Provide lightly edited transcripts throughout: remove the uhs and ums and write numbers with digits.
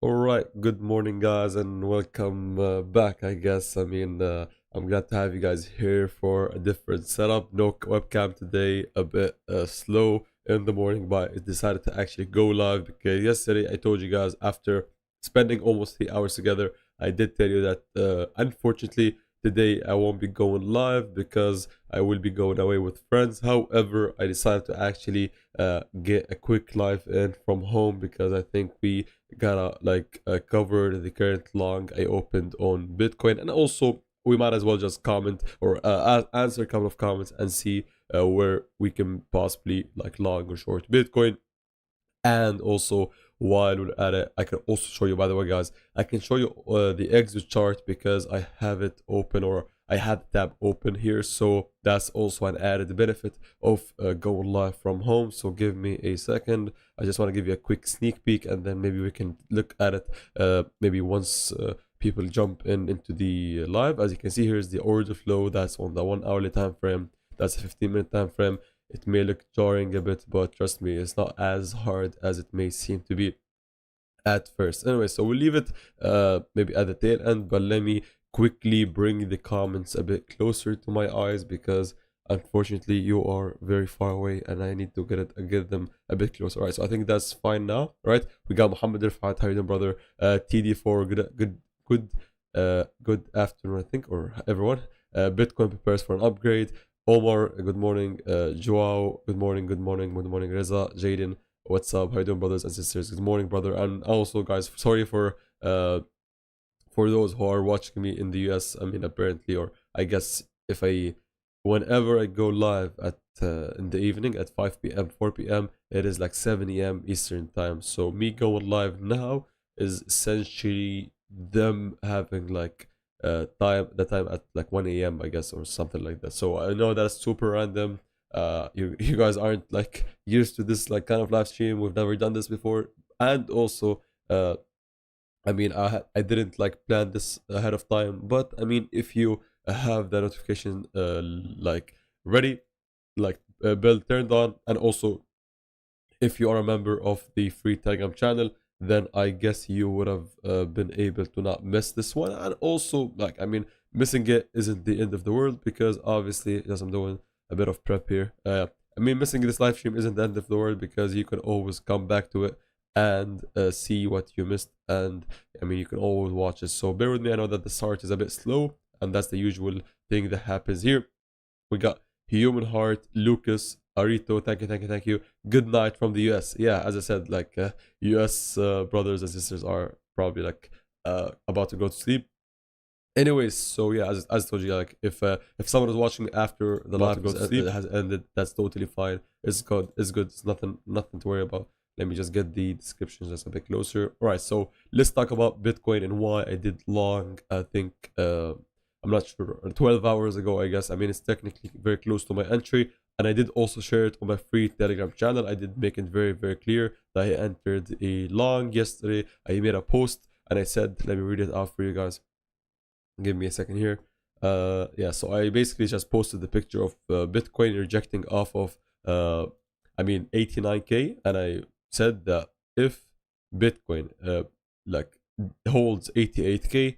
All right, good morning, guys, and welcome back. I guess I'm glad to have you guys here for a different setup. No webcam today, a bit slow in the morning, but I decided to actually go live because yesterday I told you guys after spending almost 3 hours together, I did tell you that unfortunately today I won't be going live because I will be going away with friends. However, I decided to actually get a quick live in from home because I think we gotta cover the current long I opened on Bitcoin, and also we might as well just comment or answer a couple of comments and see where we can possibly like long or short Bitcoin. And also, while we're at it, I can also show you, by the way, guys, I can show you the exit chart because I have it open, or I had the tab open here. So that's also an added benefit of going live from home. So give me a second. I just want to give you a quick sneak peek, and then maybe we can look at it maybe once people jump into the live. As you can see, here's the order flow. That's on the 1 hourly time frame. That's a 15-minute time frame. It may look jarring a bit, but trust me, it's not as hard as it may seem to be at first. Anyway, so we'll leave it maybe at the tail end, but let me quickly bring the comments a bit closer to my eyes because unfortunately you are very far away and I need to get them a bit closer. All right, so I think that's fine now. Right, we got Muhammad Rifat. How you doing, brother? TD4, good afternoon, I think, or everyone. Bitcoin prepares for an upgrade. Omar, good morning. Joao, good morning. Reza, Jaden, what's up? How you doing, brothers and sisters? Good morning, brother. And also, guys, sorry for those who are watching me in the US. I mean, apparently, or I guess if I, whenever I go live at in the evening at 5 p.m., 4 p.m., it is like 7 a.m. Eastern time. So me going live now is essentially them having like the time at like 1 a.m. I guess, or something like that. So I know that's super random. You guys aren't like used to this like kind of live stream. We've never done this before, and also I mean, I didn't like plan this ahead of time, but I mean, if you have the notification like ready, like bell turned on, and also if you are a member of the free Telegram channel, then I guess you would have been able to not miss this one. And also, like, I mean, missing it isn't the end of the world because obviously, as I'm doing a bit of prep here, I mean, missing this live stream isn't the end of the world because you can always come back to it and see what you missed. And I mean, you can always watch it. So bear with me. I know that the start is a bit slow, and that's the usual thing that happens here. We got Human Heart, Lucas, Arito, thank you. Good night from the US. Yeah, as I said, like US brothers and sisters are probably like about to go to sleep. Anyways, so yeah, as I told you, like if someone is watching after the live has ended, that's totally fine. It's good. It's good. It's nothing to worry about. Let me just get the descriptions just a bit closer. All right, so let's talk about Bitcoin and why I did long. I think I'm not sure, 12 hours ago, I guess. I mean, it's technically very close to my entry, and I did also share it on my free Telegram channel. I did make it very clear that I entered a long yesterday. I made a post and I said, let me read it out for you guys. Give me a second here. Yeah, so I basically just posted the picture of Bitcoin rejecting off of I mean 89k, and I said that if Bitcoin like holds 88k,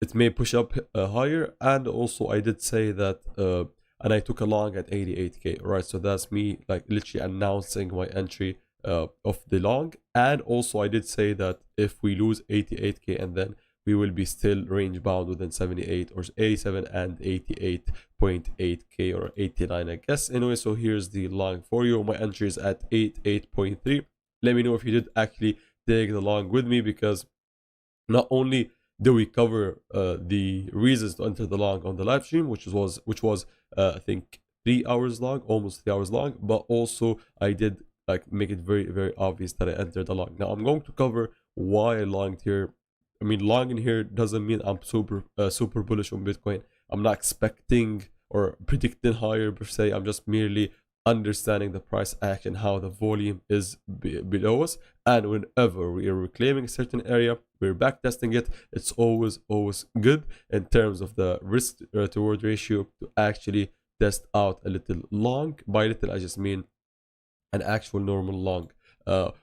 it may push up higher. And also I did say that and I took a long at 88k, right? So that's me like literally announcing my entry of the long. And also I did say that if we lose 88k, and then we will be still range bound within 78 or 87 and 88.8k or 89, I guess. Anyway, so here's the long for you. My entry is at 88.3. Let me know if you did actually take the long with me, because not only do we cover the reasons to enter the long on the live stream, which was I think 3 hours long, almost 3 hours long, but also I did like make it very obvious that I entered the long. Now I'm going to cover why I longed here. I mean, long in here doesn't mean I'm super bullish on Bitcoin. I'm not expecting or predicting higher per se. I'm just merely understanding the price action, how the volume is below us, and whenever we are reclaiming a certain area, we're backtesting it. It's always good in terms of the risk to reward ratio to actually test out a little long. By little, I just mean an actual normal long.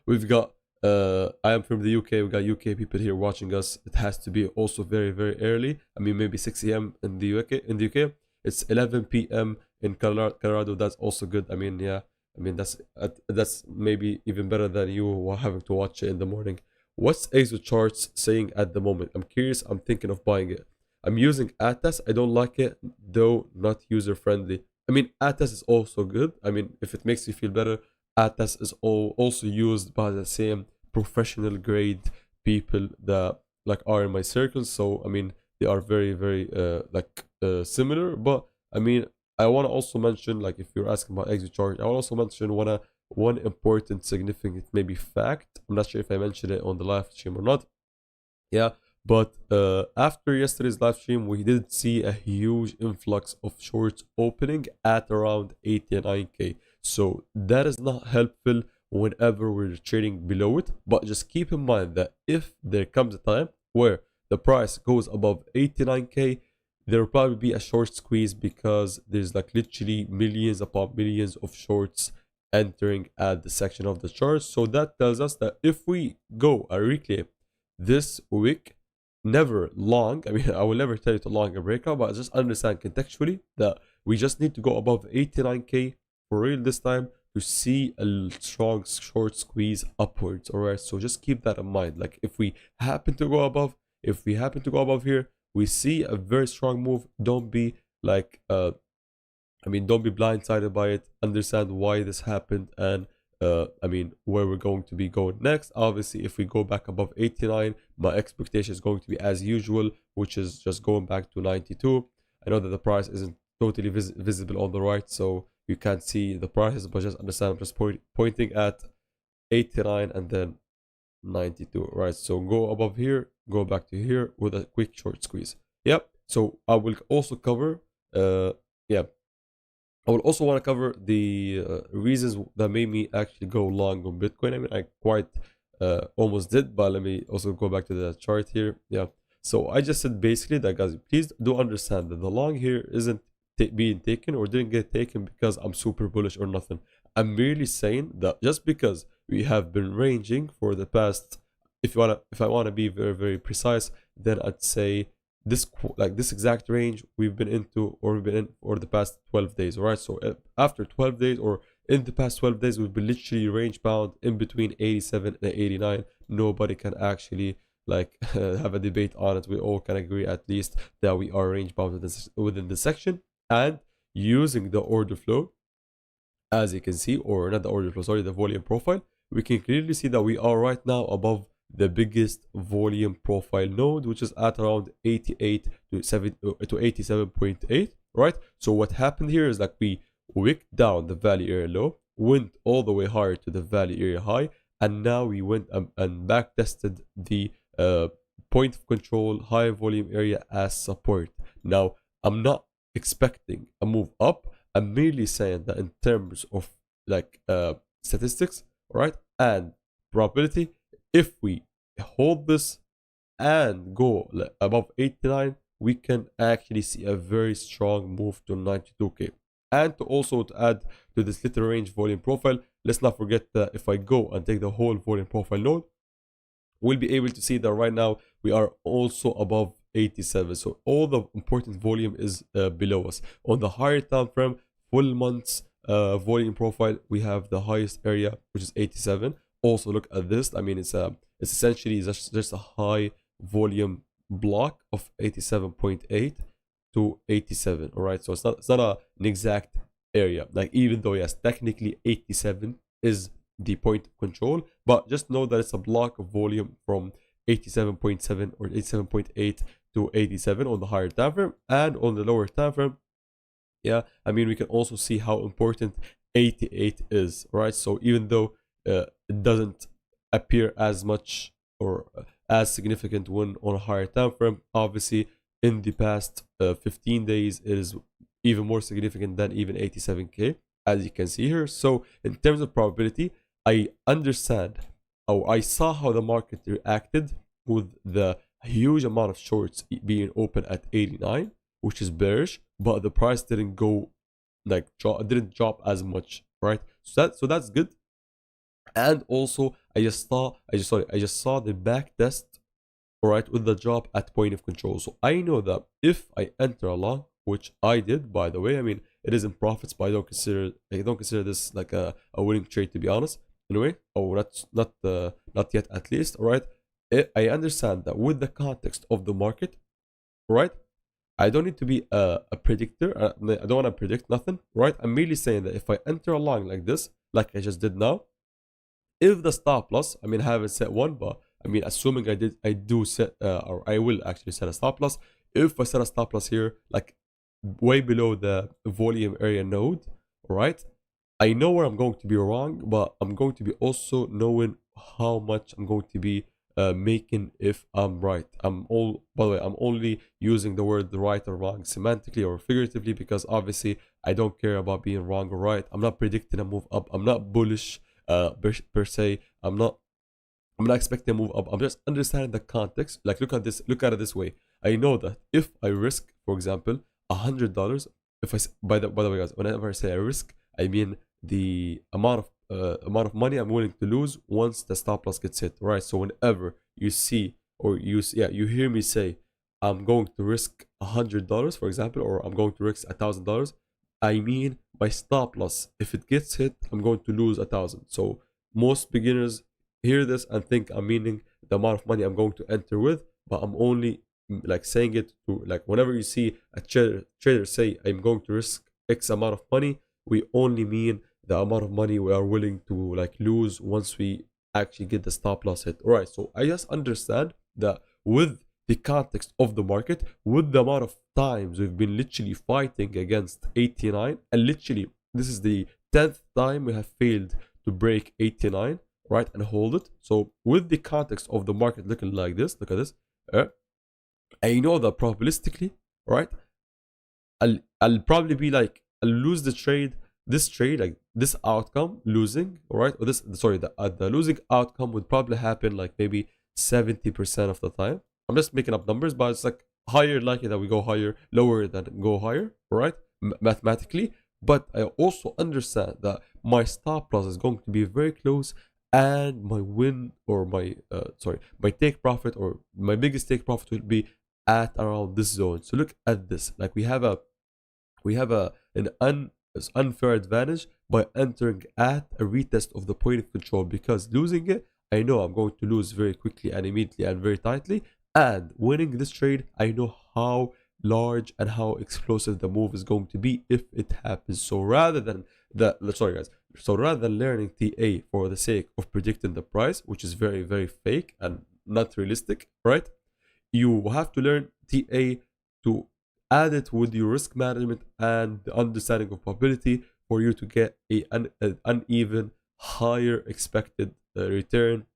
We've got I am from the UK. We got UK people here watching us. It has to be also very, very early. I mean, maybe 6 a.m. in the UK. In the UK, it's 11 p.m. in Colorado. That's also good. I mean, yeah. I mean, that's maybe even better than you having to watch it in the morning. What's Exo Charts saying at the moment? I'm curious. I'm thinking of buying it. I'm using Atas. I don't like it, though not user friendly. I mean, Atas is also good. I mean, if it makes you feel better, Atas is also used by the same professional grade people that like are in my circle. So I mean, they are very, very similar. But I mean, I want to also mention, like, if you're asking about exit charge, I want to also mention one important significant maybe fact. I'm not sure if I mentioned it on the live stream or not. Yeah, but after yesterday's live stream, we did see a huge influx of shorts opening at around 89k. So that is not helpful whenever we're trading below it. But just keep in mind that if there comes a time where the price goes above 89k, there will probably be a short squeeze because there's like literally millions upon millions of shorts entering at the section of the chart. So that tells us that if we go a reclaim this week, never long, I mean, I will never tell you to long a breakout, but just understand contextually that we just need to go above 89k for real this time to see a strong short squeeze upwards. All right, so just keep that in mind. Like, if we happen to go above, here, we see a very strong move. Don't be like I mean, don't be blindsided by it. Understand why this happened and I mean, where we're going to be going next. Obviously, if we go back above 89, my expectation is going to be as usual, which is just going back to 92. I know that the price isn't totally visible on the right, so you can't see the prices, but just understand I'm just pointing at 89 and then 92, right? So go above here, go back to here with a quick short squeeze. Yep. So I will also cover yeah, I will also want to cover the reasons that made me actually go long on Bitcoin. I mean, I quite almost did, but let me also go back to the chart here. Yeah. So I just said basically that, guys, please do understand that the long here isn't being taken or didn't get taken because I'm super bullish or nothing. I'm merely saying that just because we have been ranging for the past, if I wanna be very, very precise, then I'd say this exact range we've been into or we've been in for the past 12 days. All right, so after 12 days or in the past 12 days, we've been literally range bound in between 87 and 89. Nobody can actually like have a debate on it. We all can agree at least that we are range bound within the section. And using the order flow, as you can see, or not the order flow, sorry, the volume profile, we can clearly see that we are right now above the biggest volume profile node, which is at around 88 to 87.8, right? So what happened here is like we wicked down the value area low, went all the way higher to the value area high, and now we went and back tested the point of control high volume area as support. Now, I'm not expecting a move up. I'm merely saying that in terms of like statistics, right, and probability, if we hold this and go above 89, we can actually see a very strong move to 92k. And to add to this little range volume profile, let's not forget that if I go and take the whole volume profile node, we'll be able to see that right now we are also above 87. So all the important volume is below us. On the higher time frame, full months volume profile, we have the highest area, which is 87. Also look at this. I mean, it's essentially just a high volume block of 87.8 to 87. All right, so it's not an exact area. Like, even though yes, technically 87 is the point of control, but just know that it's a block of volume from 87.7 or 87.8 to 87 on the higher time frame. And on the lower time frame, yeah, I mean, we can also see how important 88 is, right? So even though it doesn't appear as much or as significant when on a higher time frame, obviously in the past 15 days it is even more significant than even 87k, as you can see here. So in terms of probability, I understand, or I saw how the market reacted with the huge amount of shorts being open at 89, which is bearish, but the price didn't go like didn't drop as much, right? So that's good. And also I just saw the back test, all right, with the job at point of control. So I know that if I enter a long, which I did, by the way, I mean it is in profits, but I don't consider this like a winning trade, to be honest. Anyway, oh, not yet at least. All right, I understand that with the context of the market, right? I don't need to be a predictor. I don't want to predict nothing, right? I'm merely saying that if I enter a line like this, like I just did now, if the stop loss, I mean, I haven't set one, but I mean, assuming I do set, or I will actually set a stop loss. If I set a stop loss here, like way below the volume area node, right? I know where I'm going to be wrong, but I'm going to be also knowing how much I'm going to be making if I'm right. By the way, I'm only using the word right or wrong semantically or figuratively because obviously I don't care about being wrong or right. I'm not predicting a move up. I'm not bullish per se. I'm not expecting a move up. I'm just understanding the context. Like look at it this way. I know that if I risk, for example, $100, if by the way, guys, whenever I say I risk, I mean the amount of money I'm willing to lose once the stop loss gets hit. Right. So whenever you see or you hear me say I'm going to risk $100, for example, or I'm going to risk $1,000, I mean my stop loss. If it gets hit, I'm going to lose 1,000. So most beginners hear this and think I'm meaning the amount of money I'm going to enter with, but I'm only like saying it to like whenever you see a trader say I'm going to risk X amount of money, we only mean the amount of money we are willing to like lose once we actually get the stop loss hit. All right, so I just understand that with the context of the market, with the amount of times we've been literally fighting against 89, and literally this is the 10th time we have failed to break 89, right, and hold it. So with the context of the market looking like this, look at this, I know that probabilistically, right, I'll probably be like I'll lose this trade, like this outcome losing, all right, or this sorry, the losing outcome would probably happen like maybe 70% of the time. I'm just making up numbers, but it's like higher likely that we go higher, lower than go higher, all right, mathematically. But I also understand that my stop loss is going to be very close, and my win or my take profit or my biggest take profit will be at around this zone. So look at this. Like we have an unfair advantage by entering at a retest of the point of control, because losing it, I know I'm going to lose very quickly and immediately and very tightly. And winning this trade, I know how large and how explosive the move is going to be if it happens. So rather than sorry guys, so rather than learning TA for the sake of predicting the price, which is very, very fake and not realistic, right? You have to learn TA to add it with your risk management and the understanding of probability for you to get an uneven, higher expected return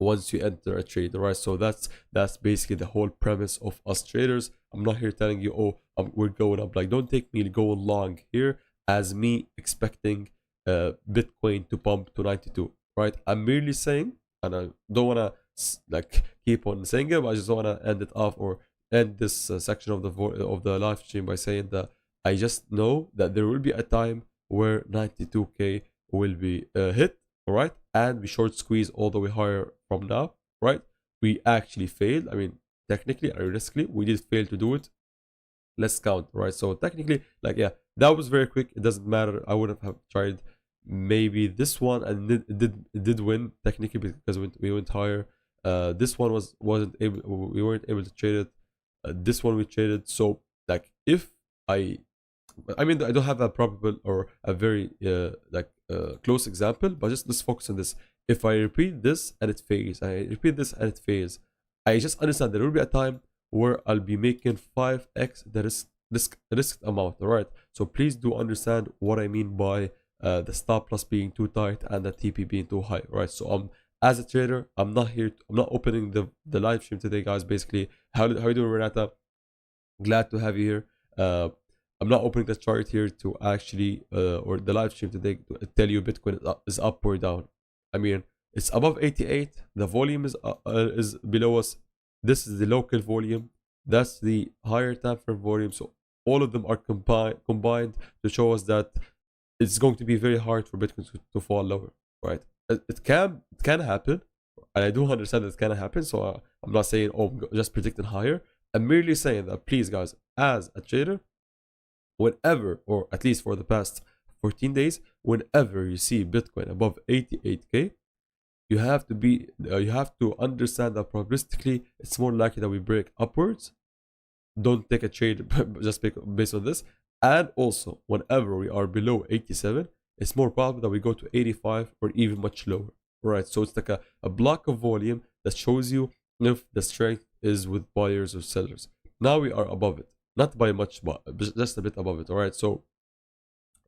once you enter a trade, right? So that's basically the whole premise of us traders. I'm not here telling you, oh, we're going up. Like, don't take me going long here as me expecting Bitcoin to pump to 92, right? I'm merely saying, and I don't want to like keep on saying it, but I just want to end it off or end this section of the live stream by saying that I just know that there will be a time where 92k will be hit, all right, and we short squeeze all the way higher from now, right? We actually failed. I mean, technically and realistically, we did fail to do it. Let's count, right? So technically, like, yeah, that was very quick. It doesn't matter. I would have tried maybe this one, and it did win technically because we went higher. This one wasn't able. We weren't able to trade it. This one we traded. So like, if I mean, I don't have a probable or a very close example, but just let's focus on this. If I repeat this and it fails, I repeat this and it fails, I just understand there will be a time where I'll be making 5x the risk amount, all right? So please do understand what I mean by the stop loss being too tight and the TP being too high, right? So as a trader, I'm not opening the live stream today, guys. Basically, how you doing, Renata? Glad to have you here. I'm not opening the chart here to actually or the live stream today to tell you Bitcoin is up or down. I mean, it's above 88. The volume is below us. This is the local volume. That's the higher time frame volume. So all of them are combined to show us that it's going to be very hard for Bitcoin to fall lower, right? it can happen, and I do understand it can happen. So I'm not saying, oh, just predicting higher. I'm merely saying that, please guys, as a trader, whenever, or at least for the past 14 days, whenever you see Bitcoin above 88k, you have to understand that probabilistically it's more likely that we break upwards. Don't take a trade just based on this. And also, whenever we are below 87, it's more probable that we go to 85 or even much lower. Right? So it's like a block of volume that shows you if the strength is with buyers or sellers. Now we are above it, not by much, but just a bit above it. All right. So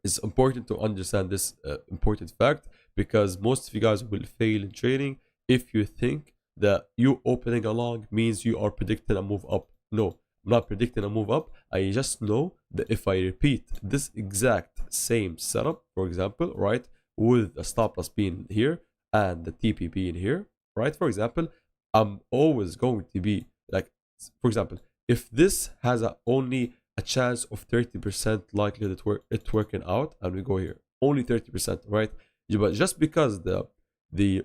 it's important to understand this important fact, because most of you guys will fail in trading if you think that you opening along means you are predicting a move up. No, I'm not predicting a move up. I just know that if I repeat this exact same setup, for example, right, with a stop loss being here and the TP being here, right, for example, I'm always going to be like, for example, if this has only a chance of 30% likelihood it working out, and we go here only 30%, right? But just because the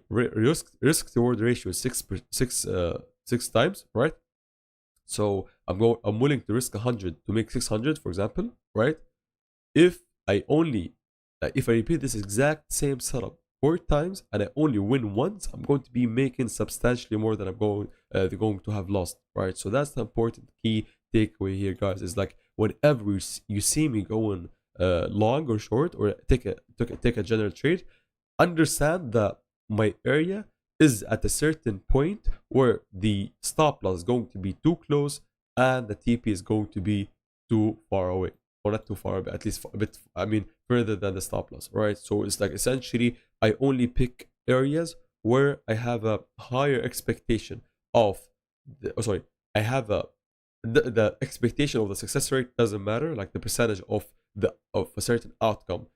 risk reward ratio is six times, right? So I'm willing to risk 100 to make 600, for example, right? If I repeat this exact same setup 4 times and I only win once, I'm going to be making substantially more than I'm going to have lost, right? So that's the important key takeaway here, guys. Is like, whenever you see me going long or short, or take a general trade, understand that my area is at a certain point where the stop loss is going to be too close and the TP is going to be too far away, or not too far, but at least a bit, I mean, further than the stop loss, right? So it's like, essentially, I only pick areas where I have a higher expectation of I have the expectation of the success rate doesn't matter, like the percentage of a certain outcome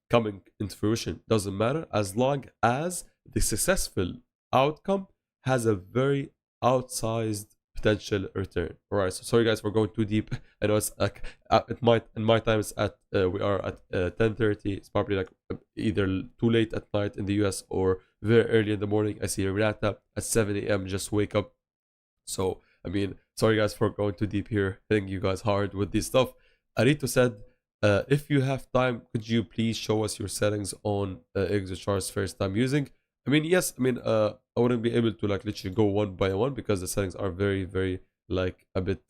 coming into fruition doesn't matter, as long as the successful outcome has a very outsized potential return. All right, so sorry guys for going too deep. I know it's like in my time it's at we are at 10:30. It's probably like either too late at night in the US or very early in the morning. I see Renata at 7 a.m. just wake up. So I mean, sorry guys for going too deep here, hitting you guys hard with this stuff. Arito said, if you have time, could you please show us your settings on ExoChart's first time using? I mean, yes, I mean, I wouldn't be able to like literally go one by one, because the settings are very, very like a bit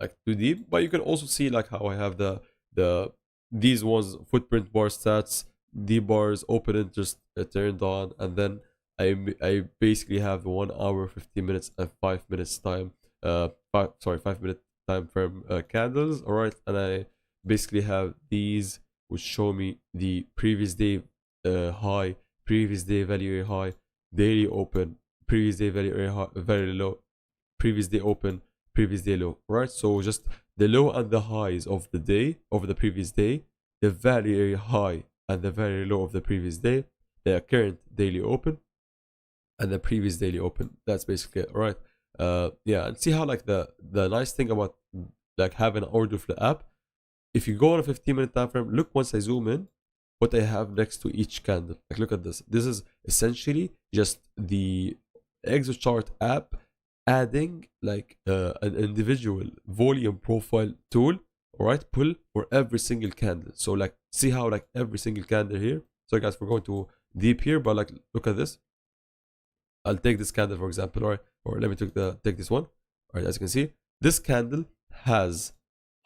like too deep. But you can also see like how I have these ones: footprint bar stats, D bars, open interest turned on, and then I basically have 1 hour 15 minutes and 5 minutes time 5 minute time frame candles. All right, and I basically have these which show me the previous day high, previous day value area high, daily open, previous day value area high, very low, previous day open, previous day low. Right, so just the low and the highs of the day, of the previous day, the value area high and the very low of the previous day, the current daily open, and the previous daily open. That's basically it. All right. Yeah, and see how like the nice thing about like having an order flow app, if you go on a 15-minute time frame, look, once I zoom in, what I have next to each candle. Like, look at this. This is essentially just the ExoChart app adding like an individual volume profile tool, all right, pull for every single candle. So like, see how like every single candle here. So guys, we're going to deep here, but like, look at this. I'll take this candle, for example, or let me take this one. All right, as you can see, this candle has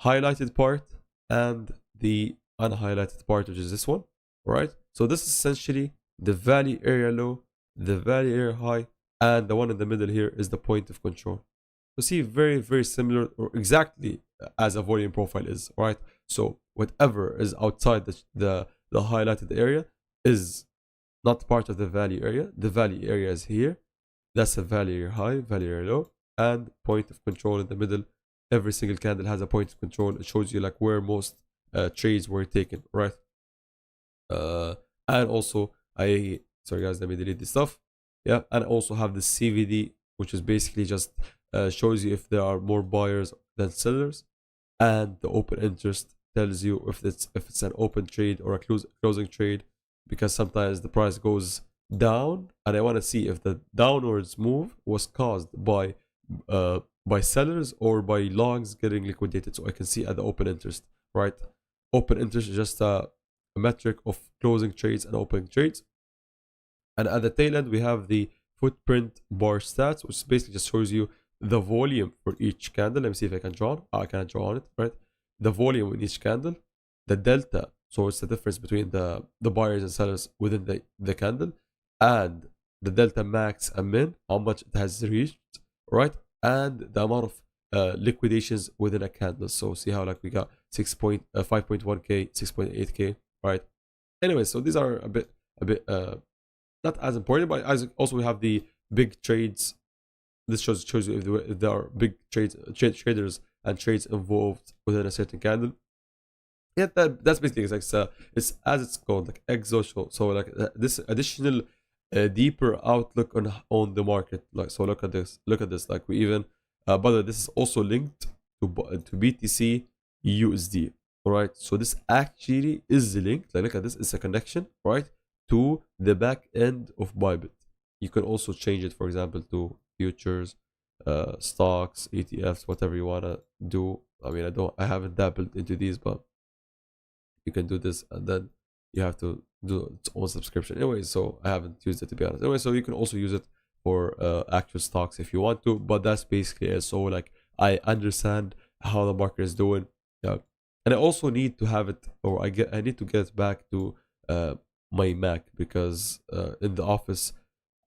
highlighted part and the unhighlighted part, which is this one. All right, so this is essentially the value area low, the value area high, and the one in the middle here is the point of control. So see, very, very similar, or exactly as a volume profile is. All right, so whatever is outside the highlighted area is not part of the value area. The value area is here. That's a value area high, value area low, and point of control in the middle. Every single candle has a point of control. It shows you like where most trades were taken, right? And also, sorry guys, let me delete this stuff. Yeah, and I also have the CVD, which is basically just shows you if there are more buyers than sellers, and the open interest tells you if it's an open trade or a closing trade. because sometimes the price goes down, and I want to see if the downwards move was caused by sellers or by longs getting liquidated. So I can see at the open interest, right? Open interest is just a metric of closing trades and opening trades. And at the tail end, we have the footprint bar stats, which basically just shows you the volume for each candle. Let me see if I can draw. I can't draw on it, right? The volume in each candle, the delta. So it's the difference between the buyers and sellers within the candle, and the delta max and min, how much it has reached, right? And the amount of liquidations within a candle. So see how like we got 5.1k, 6.8k, right? Anyway, so these are a bit not as important, but as also we have the big trades. This shows you if there are big traders and trades involved within a certain candle. Yeah, that's basically it's as it's called, like exo. So like this additional deeper outlook on the market. Like, so look at this. Like we even by the way, this is also linked to BTC USD. All right. So this actually is linked. Like look at this. It's a connection, right, to the back end of Bybit. You can also change it, for example, to futures, stocks, ETFs, whatever you wanna do. I mean, I haven't dabbled into these, but you can do this, and then you have to do its own subscription. Anyway, so I haven't used it, to be honest. Anyway, so you can also use it for actual stocks if you want to, but that's basically it. So like I understand how the market is doing, yeah, and I also need to have it, or I need to get back to my Mac, because in the office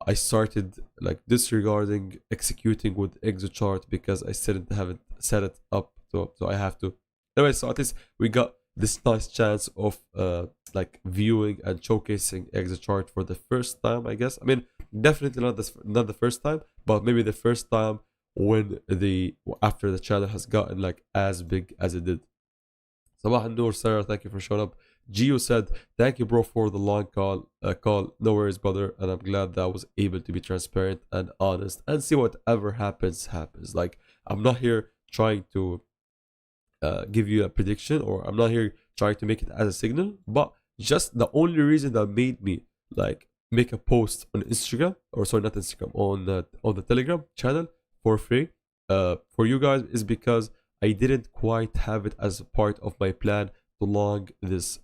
I started like disregarding executing with ExoChart because I still haven't set it up. So I have to. Anyway, so at least we got this nice chance of like viewing and showcasing ExoChart for the first time, I guess. I mean, definitely not the first time, but maybe the first time when after the channel has gotten like as big as it did. Sabah Noor, Sarah, thank you for showing up. Gio said, thank you, bro, for the long call. No worries, brother. And I'm glad that I was able to be transparent and honest and see whatever happens. Like, I'm not here trying to give you a prediction, or I'm not here trying to make it as a signal, but just the only reason that made me like make a post on Instagram, or sorry, not Instagram, on the Telegram channel for free for you guys, is because I didn't quite have it as a part of my plan to long this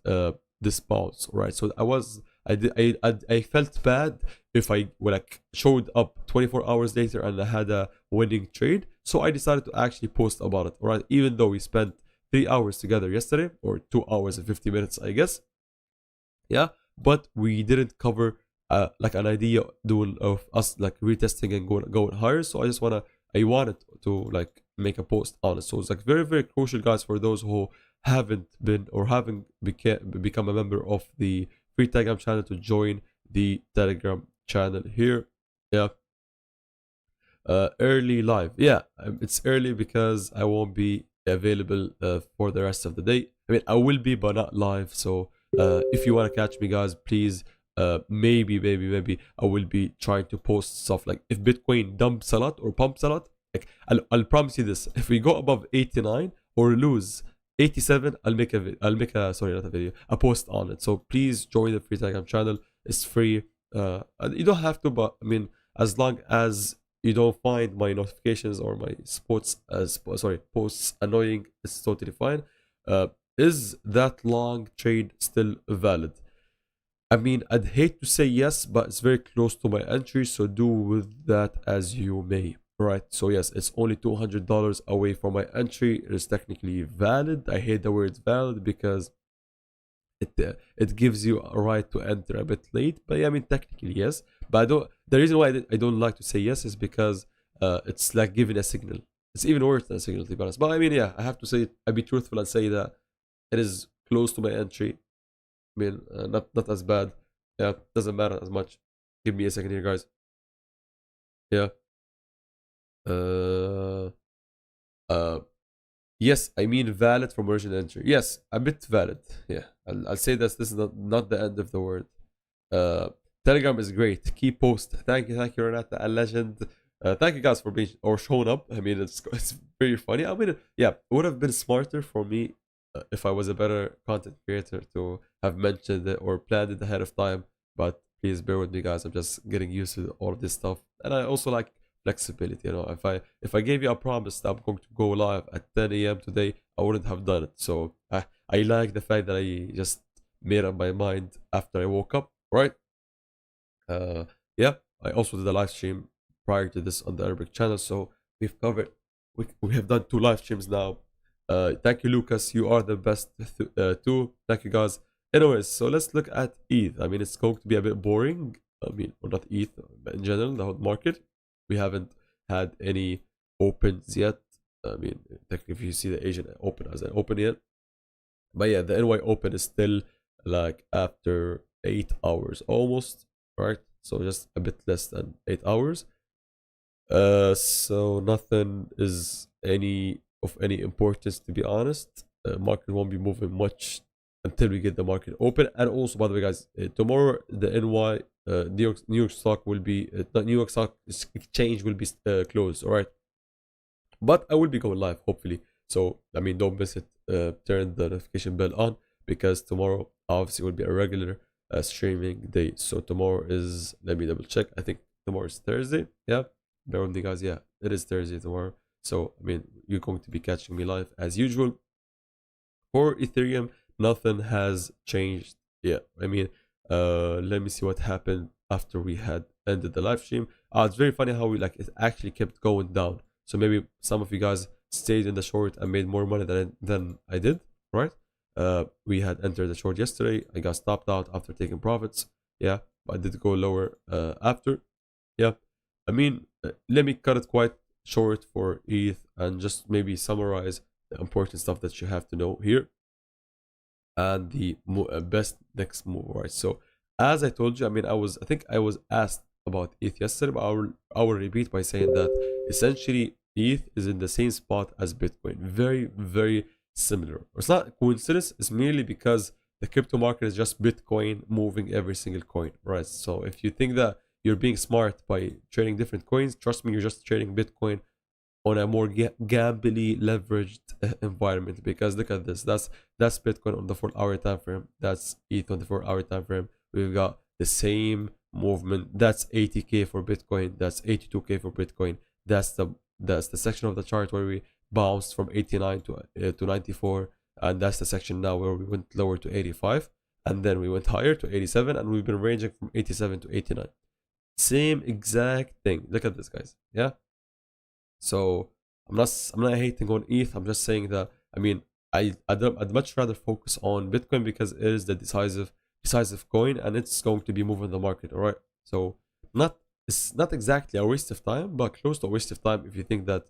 bounce, right? So I felt bad if I like showed up 24 hours later and I had a winning trade. So I decided to actually post about it, right? Even though we spent 3 hours together yesterday, or 2 hours and 50 minutes, I guess. Yeah, but we didn't cover like an idea doing of us like retesting and going higher. So I wanted to like make a post on it. So it's like very, very crucial, guys, for those who haven't been or haven't become a member of the free Telegram channel, to join the Telegram channel here. Yeah. Early live. Yeah, it's early because I won't be available for the rest of the day. I mean, I will be, but not live. So if you want to catch me, guys, please, maybe I will be trying to post stuff like if Bitcoin dumps a lot or pumps a lot. Like I'll promise you this: if we go above 89 or lose 87, I'll make a sorry, not a video, a post on it. So please join the free Telegram channel. It's free. You don't have to, but I mean, as long as you don't find my notifications or my posts annoying, it's totally fine. Is that long trade still valid? I mean, I'd hate to say yes, but it's very close to my entry, so do with that as you may. Right, so yes, it's only $200 away from my entry. It is technically valid. I hate the word valid because it gives you a right to enter a bit late. But yeah, I mean, technically yes. But I don't. The reason why I don't like to say yes is because it's like giving a signal. It's even worse than a signal, to be honest. But I mean, yeah, I have to say, I'd be truthful and say that it is close to my entry. I mean, not as bad. Yeah, doesn't matter as much. Give me a second here, guys. Yeah. Yes, I mean valid from original entry. Yes, a bit valid. Yeah, I'll say this is not the end of the word. Telegram is great. Keep post. Thank you, Renata, a legend. Thank you guys for being or showing up. I mean, it's very funny. I mean, yeah, it would have been smarter for me if I was a better content creator to have mentioned it or planned it ahead of time. But please bear with me, guys. I'm just getting used to all of this stuff, and I also like flexibility. You know, if I gave you a promise that I'm going to go live at 10 a.m. today, I wouldn't have done it. So I like the fact that I just made up my mind after I woke up, right? Uh, yeah, I also did a live stream prior to this on the Arabic channel, so we've covered. We have done 2 live streams now. Thank you, Lucas. You are the best too. Thank you, guys. Anyways, so let's look at ETH. I mean, it's going to be a bit boring. I mean, or not ETH, but in general, the whole market. We haven't had any opens yet. I mean, technically, if you see the Asian Open as an open yet, but yeah, the NY Open is still like after 8 hours almost, right? So just a bit less than 8 hours. So nothing is any importance, to be honest. Market won't be moving much until we get the market open. And also, by the way, guys, tomorrow the NY New York stock will be not New York Stock Exchange will be closed. All right, but I will be going live hopefully. So I mean, don't miss it. Turn the notification bell on because tomorrow obviously will be a regular streaming day. So tomorrow is, let me double check. I think tomorrow is Thursday. Yeah, bear with me, guys. Yeah, it is Thursday tomorrow. So I mean, you're going to be catching me live as usual. For Ethereum, nothing has changed yet. I mean, let me see what happened after we had ended the live stream. It's very funny how it actually kept going down. So maybe some of you guys stayed in the short and made more money than I did, right? We had entered the short yesterday. I got stopped out after taking profits. Yeah, but I did go lower after. Yeah, I mean, let me cut it quite short for ETH and just maybe summarize the important stuff that you have to know here and the best next move, right? So as I told you, I mean, I think I was asked about ETH yesterday, but I will repeat by saying that essentially ETH is in the same spot as Bitcoin, very very similar. It's not a coincidence, it's merely because the crypto market is just Bitcoin moving every single coin, right? So if you think that you're being smart by trading different coins, trust me, you're just trading Bitcoin on a more gambly leveraged environment. Because look at this, that's Bitcoin on the 4 hour time frame, that's ETH on the 4 hour time frame. We've got the same movement. That's 80k for Bitcoin, that's 82k for Bitcoin. That's the section of the chart where we bounced from 89 to 94, and that's the section now where we went lower to 85, and then we went higher to 87, and we've been ranging from 87 to 89. Same exact thing. Look at this, guys. Yeah, so I'm not hating on ETH. I'm just saying that, I mean, I'd much rather focus on Bitcoin because it is the decisive coin and it's going to be moving the market. All right. So not it's not exactly a waste of time, but close to a waste of time if you think that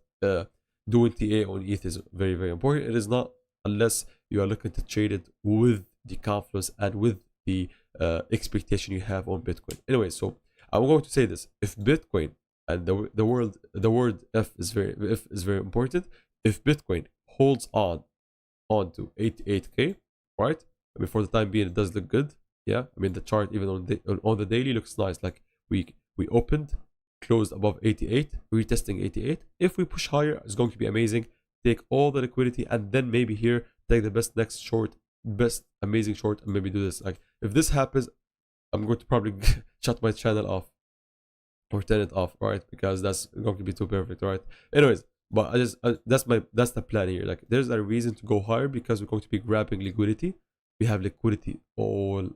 doing TA on ETH is very very important. It is not, unless you are looking to trade it with the confidence and with the expectation you have on Bitcoin. Anyway, so I'm going to say this: if Bitcoin, and the word if is very important. If Bitcoin holds on to 88k, right? I mean, for the time being, it does look good. Yeah, I mean, the chart even on the daily looks nice. Like we opened, closed above 88, retesting 88. If we push higher, it's going to be amazing. Take all the liquidity and then maybe here take the best amazing short, and maybe do this. Like if this happens, I'm going to probably shut my channel off or turn it off, right? Because that's going to be too perfect, right? Anyways, but that's the plan here. Like there's a reason to go higher because we're going to be grabbing liquidity. We have liquidity all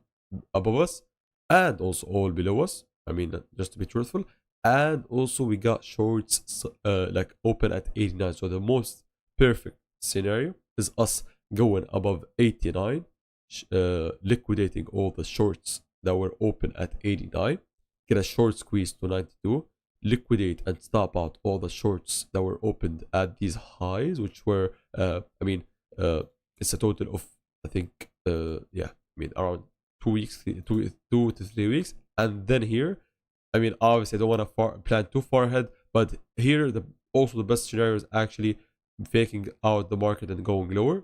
above us and also all below us. I mean, just to be truthful. And also we got shorts like open at 89. So the most perfect scenario is us going above 89, liquidating all the shorts that were open at 89, get a short squeeze to 92, liquidate and stop out all the shorts that were opened at these highs, which were it's a total of, I think, around 2 weeks, 2 to 3 weeks. And then here, I mean, obviously I don't want to plan too far ahead, but here also the best scenario is actually faking out the market and going lower,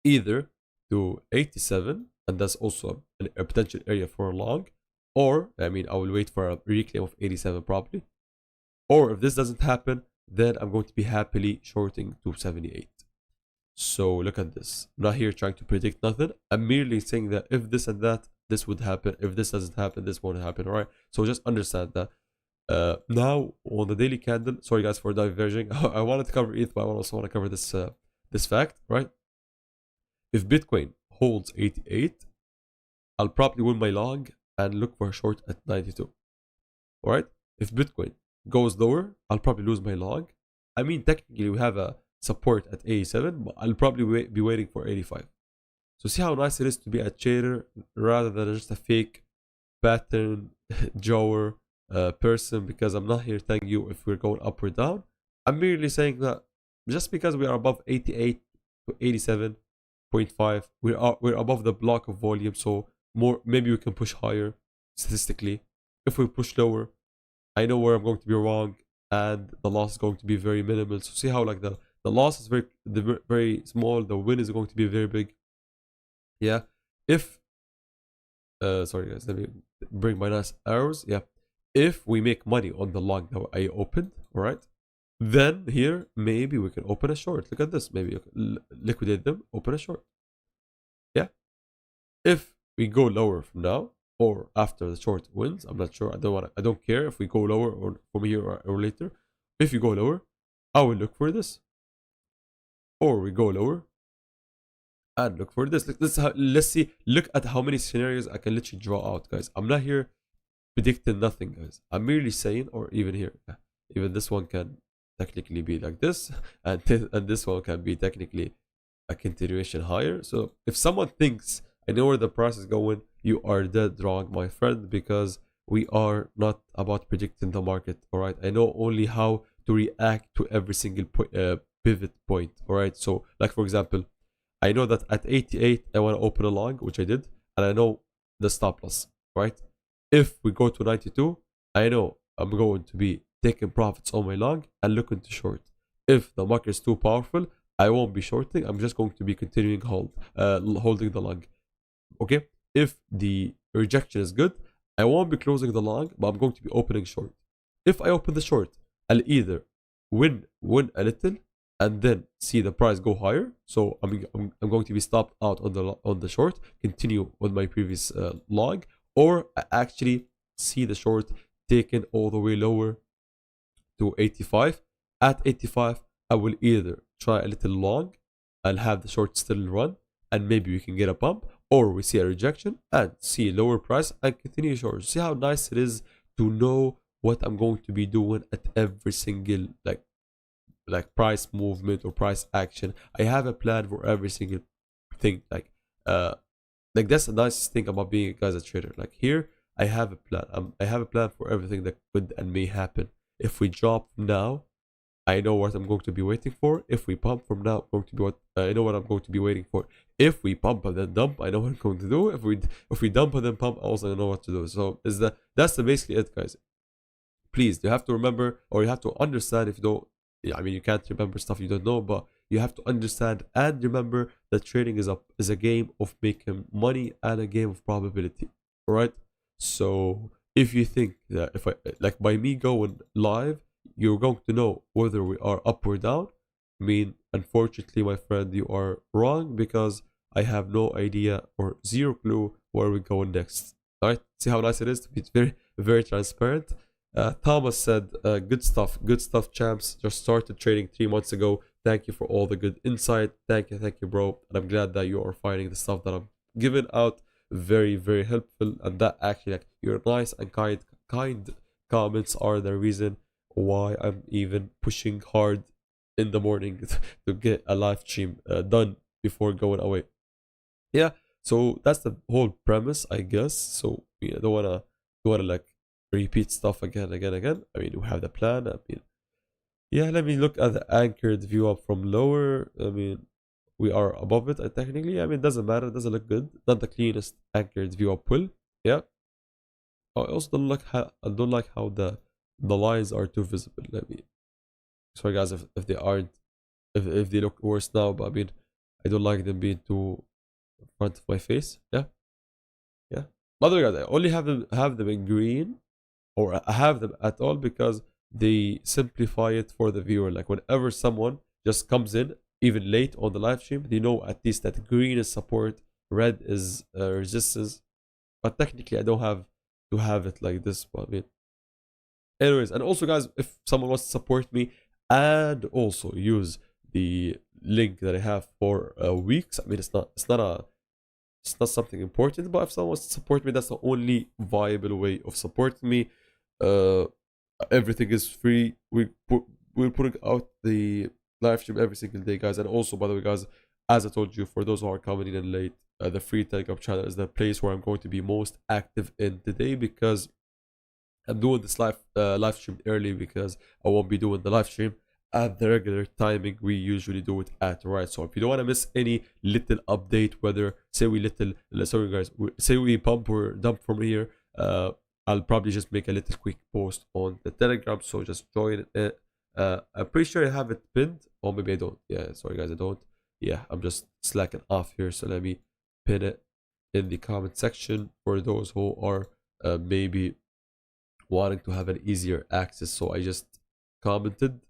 either to 87, and that's also a potential area for long, or I mean, I will wait for a reclaim of 87 probably, or if this doesn't happen, then I'm going to be happily shorting to 78. So look at this. I'm not here trying to predict nothing. I'm merely saying that if this and that, this would happen. If this doesn't happen, this won't happen. All right. So just understand that. Now on the daily candle. Sorry guys for diverging. I wanted to cover ETH, but I also want to cover this fact. Right. If Bitcoin holds 88, I'll probably win my long and look for a short at 92. All right. If Bitcoin goes lower, I'll probably lose my long. I mean, technically we have a support at 87, but I'll probably be waiting for 85. So see how nice it is to be a trader rather than just a fake pattern drawer person, because I'm not here telling you if we're going up or down. I'm merely saying that just because we are above 88 to 87.5, we're above the block of volume, so more maybe we can push higher statistically. If we push lower, I know where I'm going to be wrong and the loss is going to be very minimal. So see how like the loss is very small, the win is going to be very big. Yeah. If sorry guys, let me bring my nice arrows. Yeah. If we make money on the long that I opened, all right, then here maybe we can open a short. Look at this. Maybe you can liquidate them, open a short. Yeah. If we go lower from now or after the short wins, I'm not sure. I don't care if we go lower or from here or later. If you go lower, I will look for this. Or we go lower and look for this. Let's see. Look at how many scenarios I can literally draw out, guys. I'm not here predicting nothing, guys. I'm merely saying, or even here, even this one can technically be like this, and this one can be technically a continuation higher. So if someone thinks I know where the price is going, you are dead wrong, my friend, because we are not about predicting the market. All right, I know only how to react to every single pivot point. All right, so like for example, I know that at 88 I want to open a long, which I did, and I know the stop loss. Right, if we go to 92, I know I'm going to be taking profits on my long and looking to short. If the market is too powerful, I won't be shorting. I'm just going to be continuing holding the long. Okay. If the rejection is good, I won't be closing the long, but I'm going to be opening short. If I open the short, I'll either win a little and then see the price go higher. So I'm going to be stopped out on the short, continue on my previous long, or I actually see the short taken all the way lower to 85. At 85, I will either try a little long and have the short still run, and maybe we can get a pump, or we see a rejection and see a lower price and continue short. See how nice it is to know what I'm going to be doing at every single like price movement or price action. I have a plan for every single thing. Like that's the nicest thing about being a trader. Like here, I have a plan. I have a plan for everything that could and may happen. If we drop now, I know what I'm going to be waiting for. If we pump from now, I know what I'm going to be waiting for. If we pump and then dump, I know what I'm going to do. If we dump and then pump, I also know what to do. So that's basically it, guys. Please, you have to remember, or you have to understand. If you don't, I mean, you can't remember stuff you don't know, but you have to understand and remember that trading is a game of making money and a game of probability. All right. So if you think that if I like by me going live, you're going to know whether we are up or down, I mean, unfortunately, my friend, you are wrong, because I have no idea or zero clue where we're going next. All right. See how nice it is to be very, very transparent. Thomas said, good stuff, champs. Just started trading 3 months ago. Thank you for all the good insight. Thank you, bro. And I'm glad that you are finding the stuff that I'm giving out very, very helpful. And that actually, like, your nice and kind comments are the reason why I'm even pushing hard in the morning to get a live stream done before going away. Yeah. So that's the whole premise, I guess. So I don't wanna like repeat stuff again. I mean, we have the plan. I mean, yeah, let me look at the anchored view up from lower. I mean, we are above it technically. I mean, it doesn't matter. It doesn't look good. Not the cleanest anchored view up pull. Yeah. I also don't like how the lines are too visible. Let me. Sorry guys if they aren't, if they look worse now, but I mean, I don't like them being too in front of my face. Yeah. Other guys, I only have them in green, or I have them at all, because they simplify it for the viewer. Like whenever someone just comes in even late on the live stream, they know at least that green is support, red is resistance. But technically, I don't have to have it like this. But I mean, anyways, and also, guys, if someone wants to support me and also use the link that I have for weeks, I mean, it's not something important. But if someone wants to support me, that's the only viable way of supporting me. Uh, Everything is free. We're putting out the live stream every single day, guys. And also, by the way, guys, as I told you, for those who are coming in late, the free Telegram channel is the place where I'm going to be most active in today, because I'm doing this live stream early because I won't be doing the live stream at the regular timing we usually do it at, right? So if you don't want to miss any little update, whether say we little sorry guys, say we pump or dump from here, I'll probably just make a little quick post on the Telegram, so just join it. I'm pretty sure I have it pinned, or maybe I don't. Yeah, sorry guys, I don't. Yeah, I'm just slacking off here, so let me pin it in the comment section for those who are maybe wanting to have an easier access. So I just commented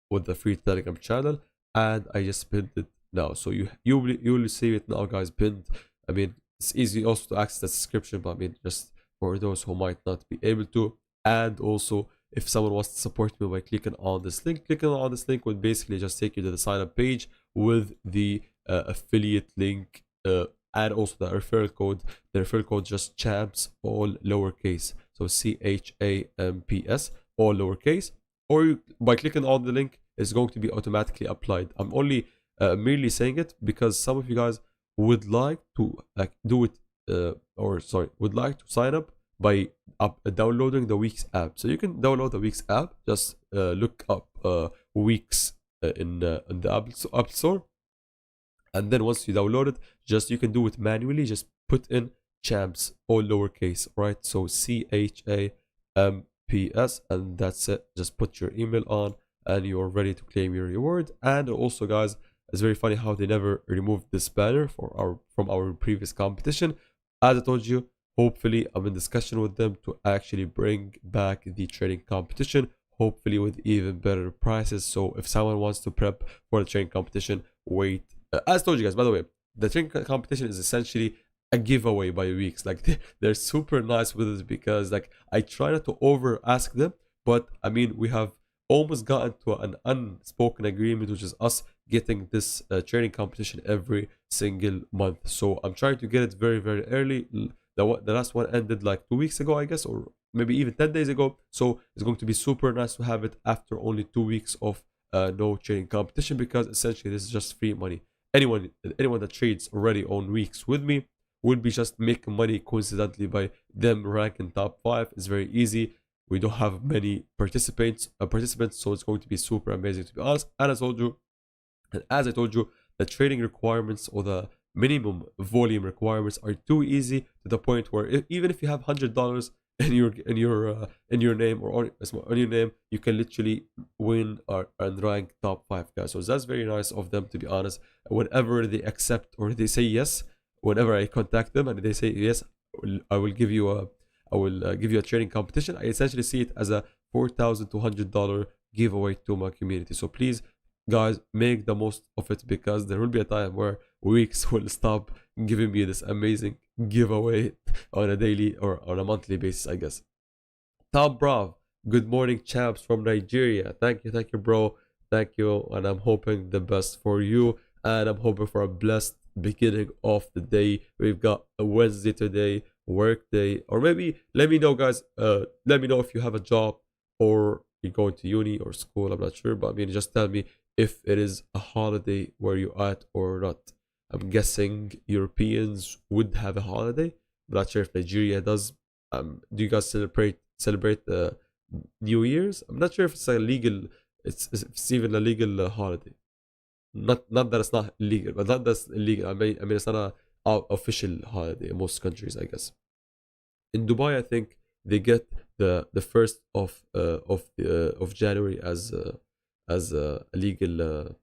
with the free Telegram channel, and I just pinned it now. So you will see it now, guys, pinned. I mean, it's easy also to access the subscription, but I mean, just for those who might not be able to. And also, if someone wants to support me by clicking on this link, clicking on this link would basically just take you to the sign up page with the affiliate link, and also the referral code. The referral code just champs, all lowercase. So CHAMPS, all lowercase. Or by clicking on the link, it's going to be automatically applied. I'm only merely saying it because some of you guys would like to do it, would like to sign up by downloading the Weeks app. So you can download the Weeks app. Just look up Weeks in the App Store, and then once you download it, just you can do it manually. Just put in champs, all lowercase, right? So CHAMPS, and that's it. Just put your email on, and you're ready to claim your reward. And also, guys, it's very funny how they never removed this banner from our previous competition. As I told you, hopefully I'm in discussion with them to actually bring back the trading competition, hopefully with even better prices. So if someone wants to prep for the trading competition, wait. As I told you guys, by the way, the trading competition is essentially a giveaway by weeks. Like they're super nice with it, because like I try not to over ask them, but I mean, we have almost gotten to an unspoken agreement, which is us getting this trading competition every single month. So I'm trying to get it very, very early. The last one ended like 2 weeks ago, I guess, or maybe even 10 days ago. So it's going to be super nice to have it after only 2 weeks of no trading competition, because essentially this is just free money. Anyone that trades already on weeks with me will be just making money coincidentally by them ranking top 5. It's very easy. We don't have many participants, so it's going to be super amazing, to be honest. And as I told you, the trading requirements or the minimum volume requirements are too easy, to the point where even if you have $100 in your name, or on your name, you can literally win and rank top 5, guys. So that's very nice of them, to be honest. Whenever they accept or they say yes, whenever I contact them and they say yes, I will give you a trading competition, I essentially see it as a $4,200 giveaway to my community. So please, guys, make the most of it, because there will be a time where weeks will stop giving me this amazing giveaway on a daily or on a monthly basis, I guess. Tom Brav, good morning, champs from Nigeria. Thank you, bro. Thank you, and I'm hoping the best for you, and I'm hoping for a blessed beginning of the day. We've got a Wednesday today, work day, or maybe let me know, guys. Let me know if you have a job or you're going to uni or school. I'm not sure, but I mean, just tell me if it is a holiday where you're at or not. I'm guessing Europeans would have a holiday. I'm not sure if Nigeria does. Do you guys celebrate the New Year's? I'm not sure if it's a legal. It's even a legal holiday. Not that it's not legal, but not that's illegal. I mean it's not a official holiday in most countries, I guess. In Dubai, I think they get the first of January as a legal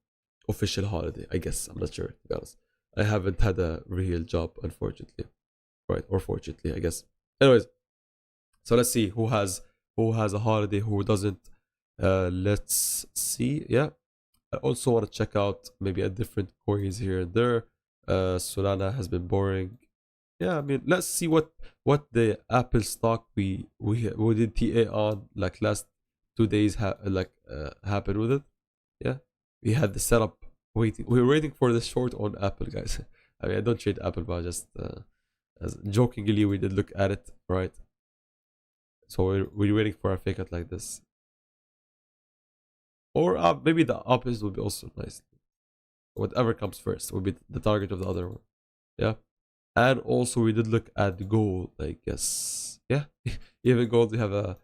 official holiday, I guess. I'm not sure, to be honest. I haven't had a real job, unfortunately, right? Or fortunately, I guess. Anyways, so let's see who has a holiday, who doesn't. Let's see. Yeah, I also want to check out maybe a different coins here and there. Solana has been boring. Yeah, I mean, let's see what the Apple stock we did TA on like last 2 days happened with it. Yeah, we had the setup waiting. We were waiting for the short on Apple, guys. I mean, I don't trade Apple, but just as jokingly we did look at it, right? So we're waiting for a fake out like this, or maybe the opposite would be also nice. Whatever comes first will be the target of the other one. Yeah. And also we did look at gold, I guess. Yeah. Even gold we have a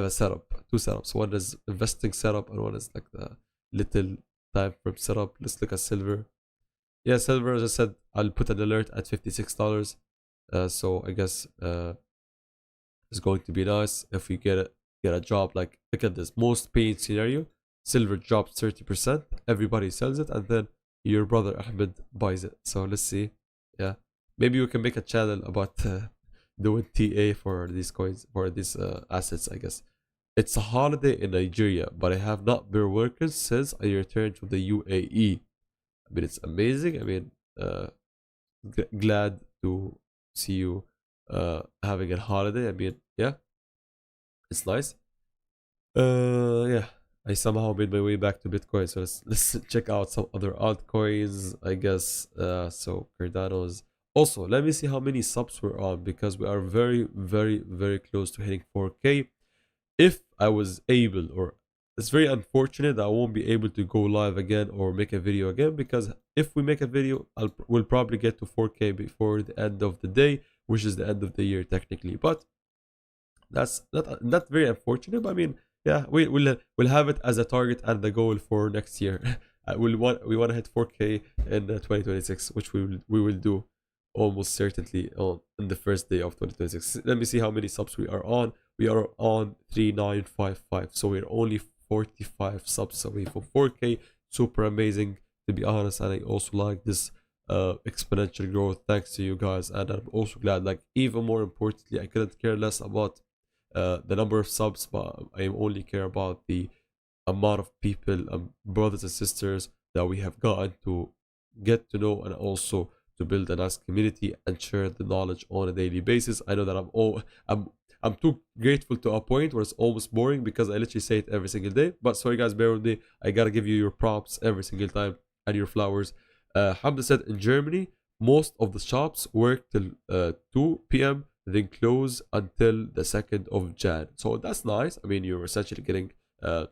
setup, two setups. One is investing setup and one is like the little time frame setup. Let's look at silver. Yeah, silver, as I said, I'll put an alert at $56. So I guess it's going to be nice if we get a job. Like, look at this most paid scenario. Silver drops 30%, everybody sells it, and then your brother Ahmed buys it. So let's see. Yeah, maybe we can make a channel about doing TA for these coins, for these assets, I guess. It's a holiday in Nigeria, but I have not been working since I returned to the UAE. I mean, it's amazing. I mean, glad to see you having a holiday. I mean, yeah, it's nice. Yeah, I somehow made my way back to Bitcoin. So let's check out some other altcoins, I guess. So Cardano's. Also, let me see how many subs we're on because we are very, very, very close to hitting 4K. If I was able, or it's very unfortunate that I won't be able to go live again or make a video again, because if we make a video, we'll probably get to 4K before the end of the day, which is the end of the year technically. But that's not very unfortunate. But I mean, yeah, we'll have it as a target and the goal for next year. We want to hit 4K in 2026, which we will do almost certainly on in the first day of 2026. Let me see how many subs we are on. We are on 3955, so we're only 45 subs away from 4K. Super amazing, to be honest, and I also like this exponential growth thanks to you guys. And I'm also glad, like, even more importantly, I couldn't care less about the number of subs, but I only care about the amount of people, brothers and sisters that we have gotten to get to know, and also to build a nice community and share the knowledge on a daily basis. I know that I'm too grateful to a point where it's almost boring because I literally say it every single day. But sorry guys, bear with me. I gotta give you your props every single time and your flowers. Hamza said in Germany, most of the shops work till 2 p.m. then close until the 2nd of Jan. So that's nice. I mean, you're essentially getting a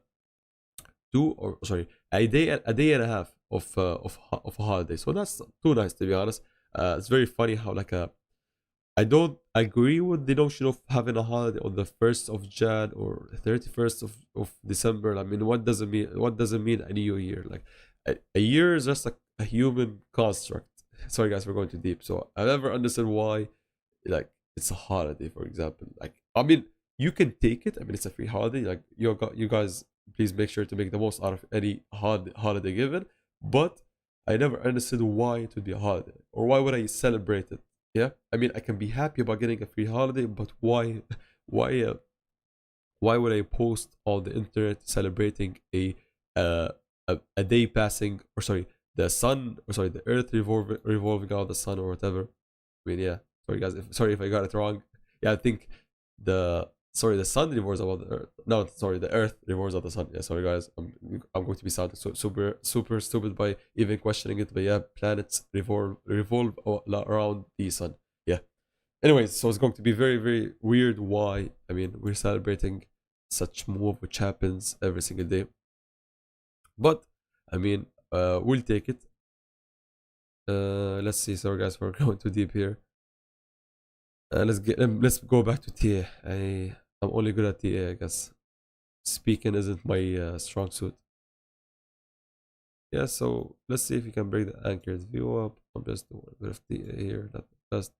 day and a half of a holiday. So that's too nice, to be honest. It's very funny how I don't agree with the notion of having a holiday on the 1st of Jan or 31st of December. I mean, what does it mean? What does it mean a new year? Like a year is just a human construct. Sorry guys, we're going too deep. So I never understood why, like, it's a holiday, for example. Like, I mean, you can take it. I mean, it's a free holiday. Like, you guys, please make sure to make the most out of any holiday given. But I never understood why it would be a holiday, or why would I celebrate it. Yeah, I mean, I can be happy about getting a free holiday, but why, why, uh, why would I post on the internet celebrating uh, a day passing, or sorry, the sun, or sorry, the earth revolving around the sun or whatever. I mean, yeah. Sorry guys, sorry if I got it wrong. Yeah, I think the sun revolves about the earth. No, sorry, the earth revolves around the sun. Yeah, sorry guys, I'm going to be sounding so super stupid by even questioning it. But yeah, planets revolve around the sun. Yeah. Anyways, so it's going to be very, very weird why, I mean, we're celebrating such move which happens every single day. But I mean, we'll take it. Let's see. Sorry guys, we're going too deep here. Let's go back to TA. I'm only good at TA, I guess. Speaking isn't my strong suit. Yeah, so let's see if you can break the anchored view up. I'm just doing a bit of TA here. Not the best.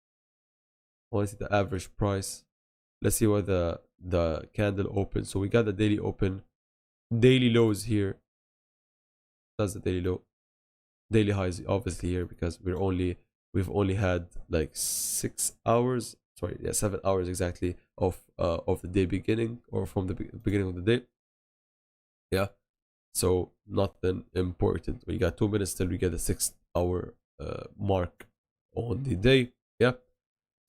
I want to see the average price. Let's see where the candle opens. So we got the daily open, daily lows here. That's the daily low. Daily highs obviously here because we've only had like 6 hours. Sorry, yeah, 7 hours exactly of the day beginning, or from the beginning of the day. Yeah. So nothing important. We got 2 minutes till we get the 6 hour mark on the day. Yeah.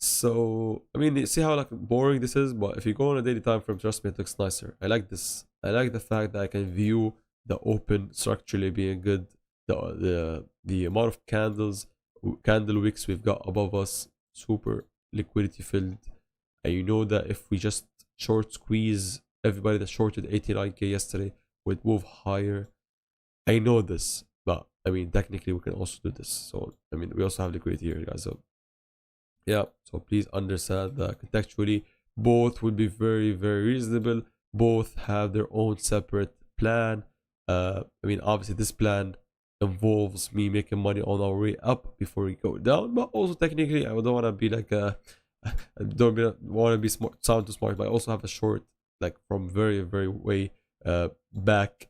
So I mean, you see how like boring this is, but if you go on a daily time frame, trust me, it looks nicer. I like this. I like the fact that I can view the open structurally being good. The amount of candle wicks we've got above us, super liquidity filled. And you know that if we just short squeeze everybody that shorted 89K yesterday would move higher. I know this, but I mean technically we can also do this. So I mean we also have liquidity here, guys. So yeah, so please understand that contextually both would be very, very reasonable. Both have their own separate plan. I mean, obviously, this plan involves me making money on our way up before we go down, but also technically, I don't want to be like a, I don't want to be smart, sound too smart, but I also have a short, like from very, very way back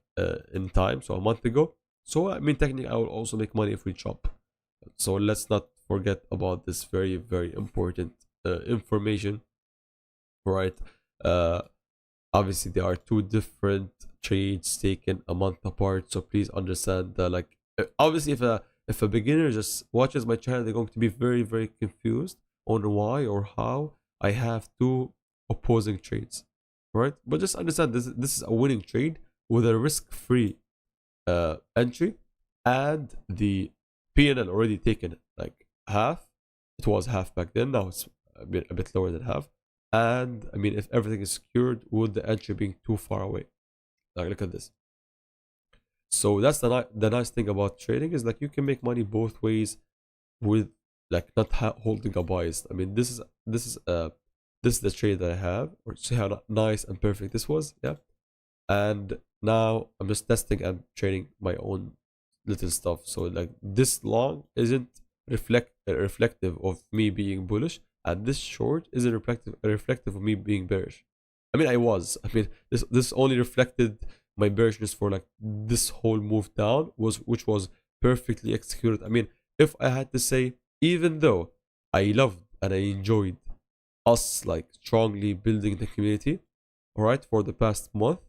in time, so a month ago. So, I mean, technically, I will also make money if we chop. So let's not forget about this very, very important information, right? Uh, Obviously, there are two different trades taken a month apart, so please understand that. Like, obviously, if a beginner just watches my channel, they're going to be very, very confused on why or how I have two opposing trades, right? But just understand this is a winning trade with a risk-free entry, and the PNL already taken like half. It was half back then. Now it's a bit lower than half. And I mean, if everything is secured, would the entry being too far away? Like, look at this. So that's the nice thing about trading is like you can make money both ways with like not holding a bias. I mean, this is the trade that I have, or see how nice and perfect this was. Yeah. And now I'm just testing and trading my own little stuff. So like this long isn't reflective of me being bullish, and this short isn't reflective of me being bearish. I mean, I was. I mean, this only reflected my bearishness for like this whole move down was which was perfectly executed. I mean, if I had to say, even though I loved and I enjoyed us like strongly building the community, all right, for the past month.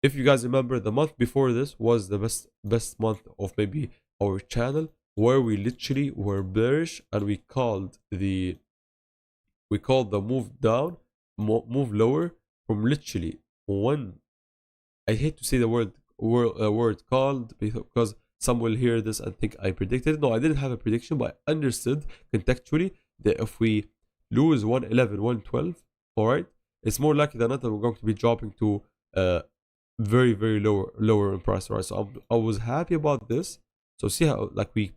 If you guys remember, the month before this was the best month of maybe our channel, where we literally were bearish and we called the move down, move lower from literally one. I hate to say the word called because some will hear this and think I predicted. No, I didn't have a prediction, but I understood contextually that if we lose 111, 112, all right, it's more likely than not that we're going to be dropping to very, very lower in price, right? So I was happy about this. So see how like we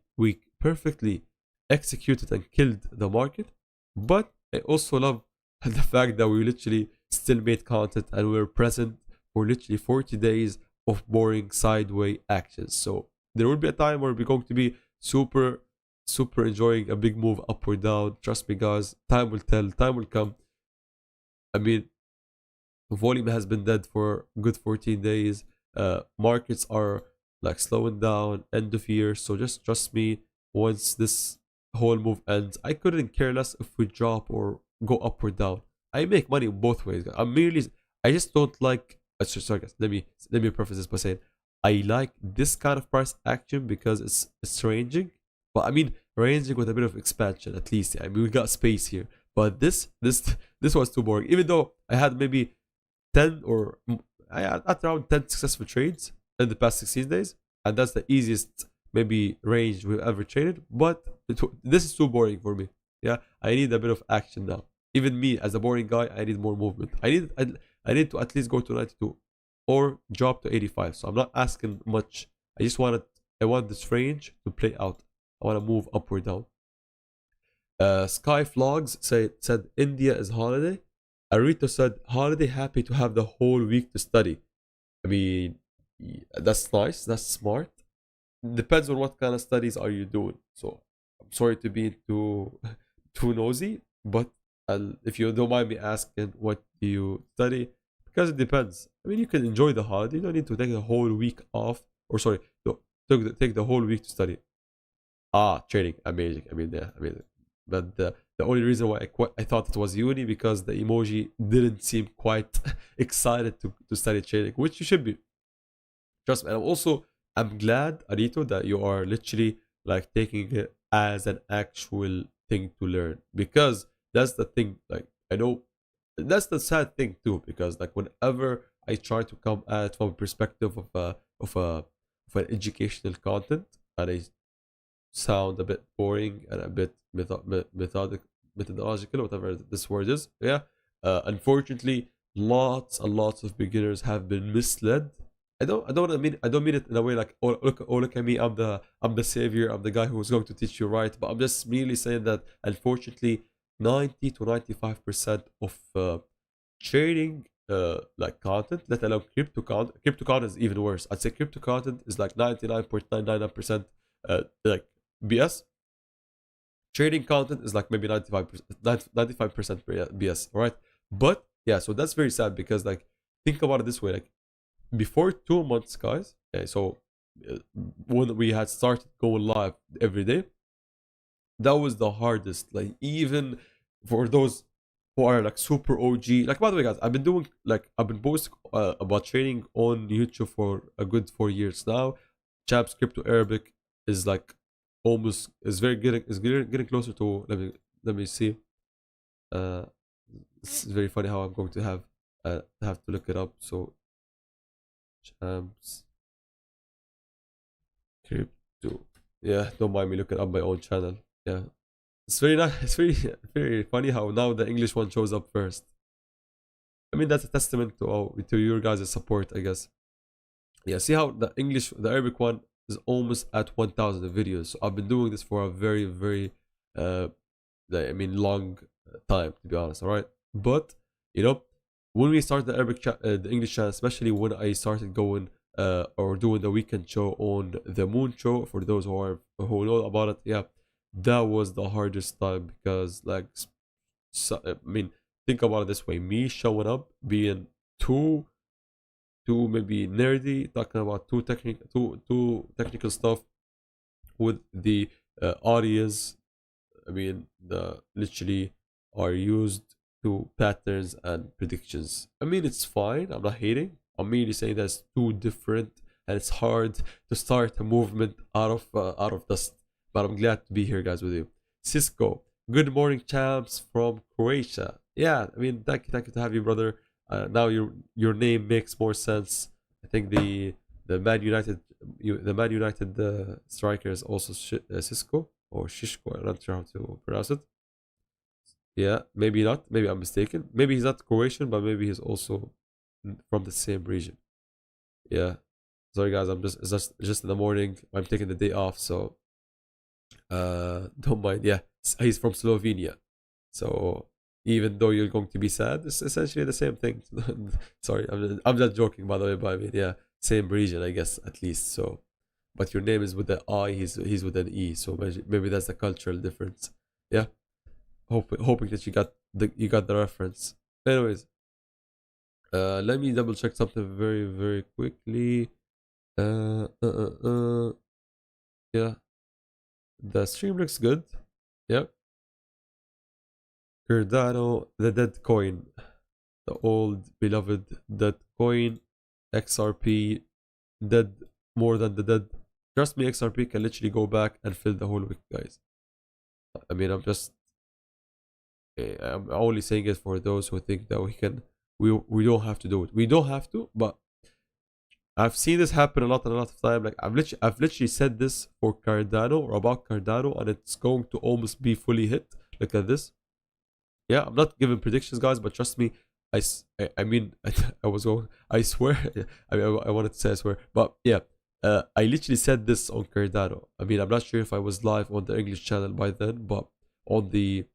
perfectly executed and killed the market, but I also love the fact that we literally still made content and we were present for literally 40 days of boring sideways actions. So there will be a time where we're going to be super enjoying a big move up or down. Trust me, guys, time will tell, time will come. I mean, volume has been dead for good 14 days. Markets are like slowing down, end of year. So just trust me, once this whole move ends, I couldn't care less if we drop or go up or down. I make money both ways. I just don't like. Sorry, guys. Let me preface this by saying I like this kind of price action because it's ranging, but I mean ranging with a bit of expansion at least. I mean we got space here, but this was too boring. Even though I had maybe 10 or I had at around 10 successful trades in the past 16 days, and that's the easiest maybe range we've ever traded. But this is too boring for me. Yeah, I need a bit of action now. Even me as a boring guy, I need more movement. I need to at least go to 92 or drop to 85. So I'm not asking much. I want this range to play out. I want to move up or down. Sky Vlogs said India is holiday. Arito said holiday, happy to have the whole week to study. I mean, that's nice. That's smart. Depends on what kind of studies are you doing. So I'm sorry to be too nosy, but if you don't mind me asking, what do you study? Because it depends. I mean, you can enjoy the holiday. You don't need to take the whole week off, or sorry, take the whole week to study. Trading, amazing. I mean, yeah, amazing. But the only reason why I thought it was uni because the emoji didn't seem quite excited to study trading, which you should be. Trust me. And I'm glad, Arito, that you are literally like taking it as an actual thing to learn, because that's the thing. Like, I know that's the sad thing too, because like whenever I try to come at from a perspective of a of an educational content, and I sound a bit boring and a bit methodological, whatever this word is. Yeah. Unfortunately, lots and lots of beginners have been misled. I don't mean it in a way like, oh look at me, I'm the savior, I'm the guy who's going to teach you right. But I'm just merely saying that unfortunately 90 to 95% of trading like content, let alone crypto content is even worse. I'd say crypto content is like 99.999% like BS. Trading content is like maybe 95% BS, all right? But yeah, so that's very sad, because like, think about it this way, like before 2 months, guys, okay, so uh, when we had started going live every day, that was the hardest. Like, even for those who are like super OG. Like, by the way, guys, I've been posting about trading on YouTube for a good 4 years now. Chaps Crypto Arabic is like almost is very getting closer to. Let me see. Uh, it's very funny how I'm going to have to look it up. So Chaps Crypto. Yeah, don't mind me looking up my own channel. Yeah, it's very nice. It's very very funny how now the English one shows up first. I mean, that's a testament to your guys' support, I guess. Yeah, see how the Arabic one is almost at 1,000 videos. So I've been doing this for a very very, uh, long time, to be honest. All right, but you know, when we started the English channel, especially when I started going or doing the weekend show on the Moon Show, for those who know about it, yeah, that was the hardest time, because like, so, think about it this way: me showing up, being too maybe nerdy, talking about too technical stuff with the audience. The literally are used to patterns and predictions. It's fine. I'm not hating. I'm merely saying that's too different, and it's hard to start a movement out of dust. But I'm glad to be here, guys, with you. Cisco, good morning, champs from Croatia. Yeah, thank you to have you, brother. Now your name makes more sense. I think the Man United striker is also Cisco or Shishko. I'm not sure how to pronounce it. Yeah, maybe not. Maybe I'm mistaken. Maybe he's not Croatian, but maybe he's also from the same region. Yeah. Sorry, guys. It's just in the morning. I'm taking the day off, so don't mind. Yeah, he's from Slovenia. So even though you're going to be sad, it's essentially the same thing. Sorry, I'm not joking, by the way. But yeah, same region, I guess, at least. So, but your name is with the I. He's with an E. So maybe that's the cultural difference. Yeah. Hoping that you got the reference. Anyways, let me double check something very very quickly. Uh, uh, uh, uh, yeah, the stream looks good. Yep. Cardano, the dead coin, the old beloved dead coin, XRP, dead more than the dead. Trust me, XRP can literally go back and fill the whole week, guys. I'm only saying it for those who think that we can. We don't have to do it. We don't have to, but I've seen this happen a lot and a lot of time. Like, I've literally said this for Cardano or about Cardano, and it's going to almost be fully hit. Look at this. Yeah, I'm not giving predictions, guys, but trust me, I mean, I was going, I swear, I wanted to say I swear, but yeah, I literally said this on Cardano. I'm not sure if I was live on the English channel by then, but on the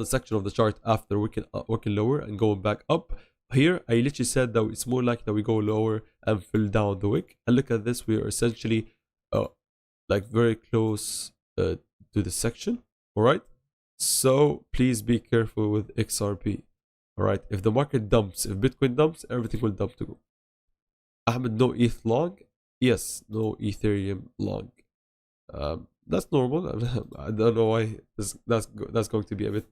section of the chart after working lower and going back up. Here, I literally said that it's more likely that we go lower and fill down the wick. And look at this, we are essentially uh, like very close to the section. All right. So please be careful with XRP. All right. If the market dumps, if Bitcoin dumps, everything will dump too. Ahmed, no ETH long. Yes, no Ethereum long. That's normal. I don't know why that's going to be a bit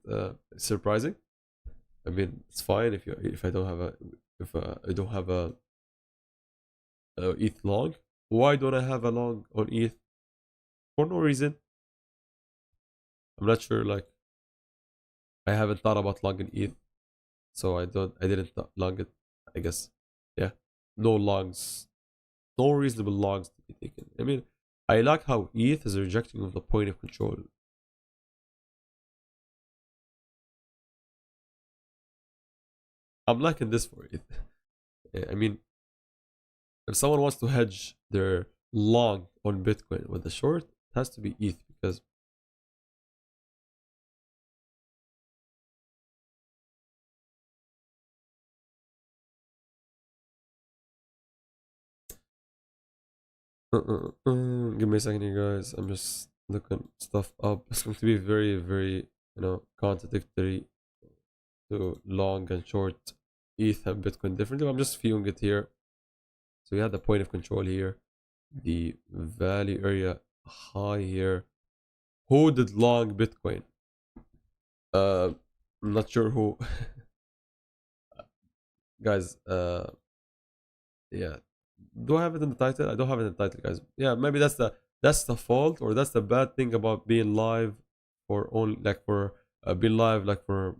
surprising. It's fine if I don't have a ETH long. Why don't I have a long on ETH? For no reason. I'm not sure. Like I haven't thought about long in ETH, so I didn't long it. I guess. Yeah. No longs. No reasonable longs to be taken. I mean, I like how ETH is rejecting of the point of control. I'm liking this for ETH. I mean, if someone wants to hedge their long on Bitcoin with the short, it has to be ETH because give me a second here, guys. I'm just looking stuff up. It's going to be very, very, contradictory to long and short ETH and Bitcoin differently. I'm just viewing it here. So we have the point of control here, the value area high here. Who did long Bitcoin? I'm not sure who. Guys, yeah. Do I have it in the title? I don't have it in the title, guys. Yeah, maybe that's the fault or that's the bad thing about being live for only like for being live like for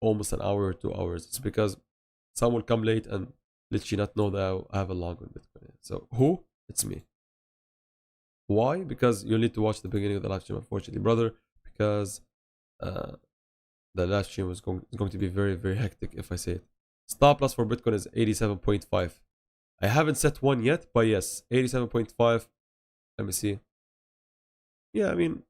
almost an hour or 2 hours. It's because some will come late and literally not know that I have a long on Bitcoin. So who? It's me. Why? Because you need to watch the beginning of the live stream, unfortunately, brother. Because uh, the live stream is going to be very, very hectic if I say it. Stop loss for Bitcoin is 87.5. I haven't set one yet, but yes, 87.5. Let me see. Yeah, I mean,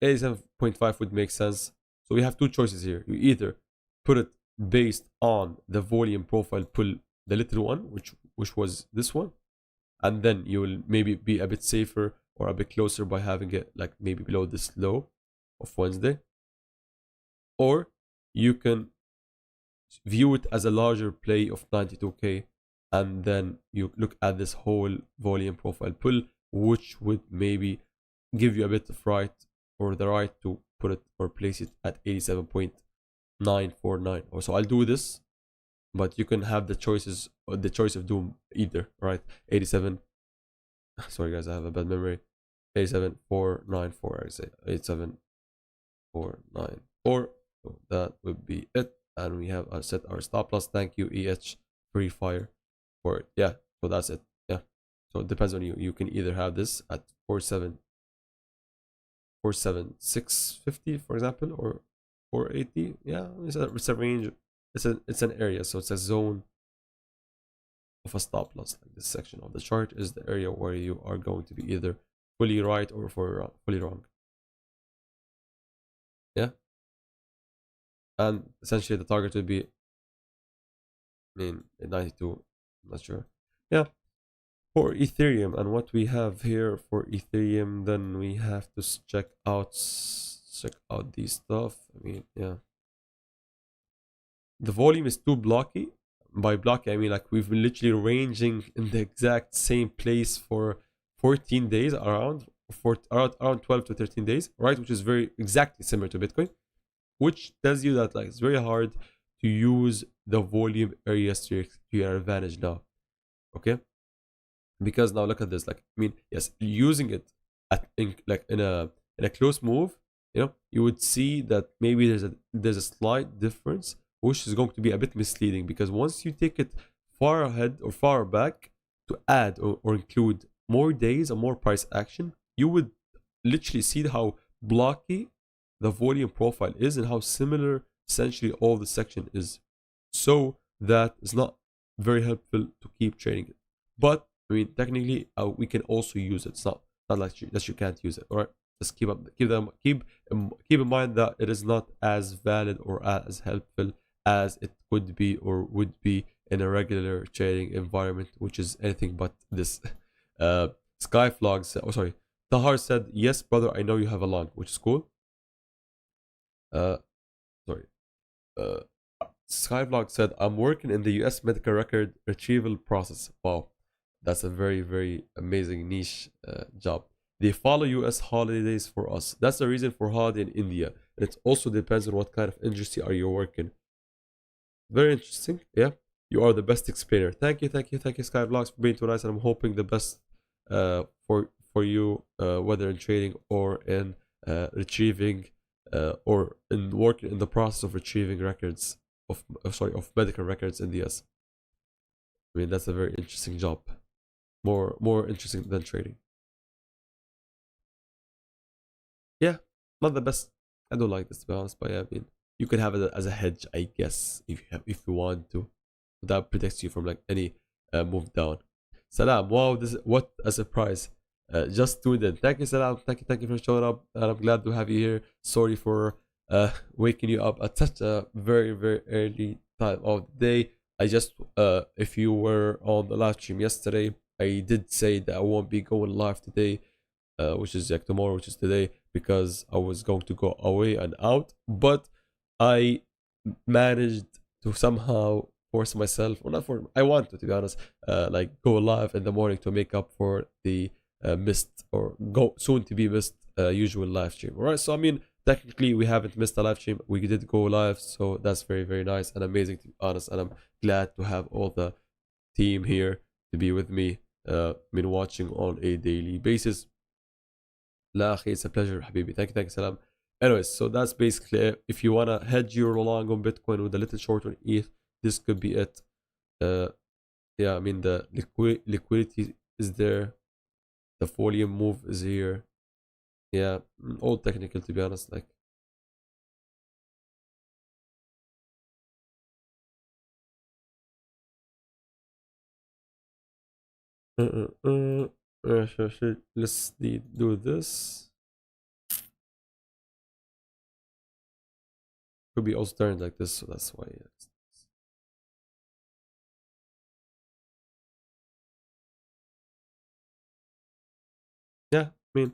87.5 would make sense. So we have two choices here. You either put it based on the volume profile pull, the little one, which was this one, and then you will maybe be a bit safer or a bit closer by having it like maybe below this low of Wednesday. Or you can view it as a larger play of 92k, and then you look at this whole volume profile pull, which would maybe give you a bit of right or the right to put it or place it at 87.949. Or so I'll do this, but you can have the choices, the choice of doing either, right? 87. Sorry guys, I have a bad memory. 87494. I say 87494. So that would be it, and we have set our stop loss. Thank you, Free Fire, for it. Yeah, so that's it. Yeah, so it depends on you. You can either have this at 47650, for example, or 480. Yeah, it's a range. It's an area, so it's a zone of a stop loss. Like this section of the chart is the area where you are going to be either fully right or fully wrong. Yeah, and essentially the target would be, I mean, 92. I'm not sure. Yeah, for Ethereum, and what we have here for Ethereum, then we have to check out these stuff. I mean, yeah, the volume is too blocky. By blocky, I mean like we've been literally ranging in the exact same place for 14 days, around 12 to 13 days, right? Which is very exactly similar to Bitcoin, which tells you that like it's very hard to use the volume areas to your advantage now. Okay, because now look at this. Like, I mean, yes, using it in a close move, you would see that maybe there's a slight difference, which is going to be a bit misleading, because once you take it far ahead or far back to add or include more days and more price action, you would literally see how blocky the volume profile is and how similar essentially all the section is. So that is not very helpful to keep trading it. But I mean, technically, we can also use it. It's not like that you can't use it. All right, just keep in mind that it is not as valid or as helpful as it could be or would be in a regular trading environment, which is anything but this. Skyflog said, oh sorry, Tahar said, yes, brother, I know you have a long, which is cool. Sorry. Skyblog said, I'm working in the US medical record retrieval process. Wow, that's a very, very amazing niche job. They follow US holidays for us. That's the reason for holiday in India. And it also depends on what kind of industry are you working. very interesting. Yeah, you are the best explainer. Thank you, thank you, thank you, Skyblogs, for being too nice. And I'm hoping the best for you, whether in trading or in retrieving or in working in the process of retrieving records of medical records in the US. I mean, that's a very interesting job. More interesting than trading. Yeah, not the best. I don't like this to be honest, but yeah, I mean, you can have it as a hedge, I guess, if you want to. That protects you from like any move down. Salam, wow, this what a surprise. Just tuned in. Thank you, Salam. Thank you for showing up, and I'm glad to have you here. Sorry for waking you up at such a very early time of the day. I just if you were on the live stream yesterday, I did say that I won't be going live today, which is like tomorrow, which is today, because I was going to go away and out, but I managed to somehow force myself, or not for, I want to be honest, like go live in the morning to make up for the missed or go soon to be missed usual live stream. All right, so I mean, technically we haven't missed a live stream. We did go live, so that's very nice and amazing to be honest. And I'm glad to have all the team here to be with me. Been watching on a daily basis. لا أخي, it's a pleasure حبيبي. Thank you Salam. Anyways, so that's basically it. If you wanna hedge your long on Bitcoin with a little short on ETH, this could be it. Uh, yeah, I mean the liquidity is there, the volume move is here. Yeah, all technical to be honest. Like let's do this. Could be also turned like this, so that's why. Yeah, I mean,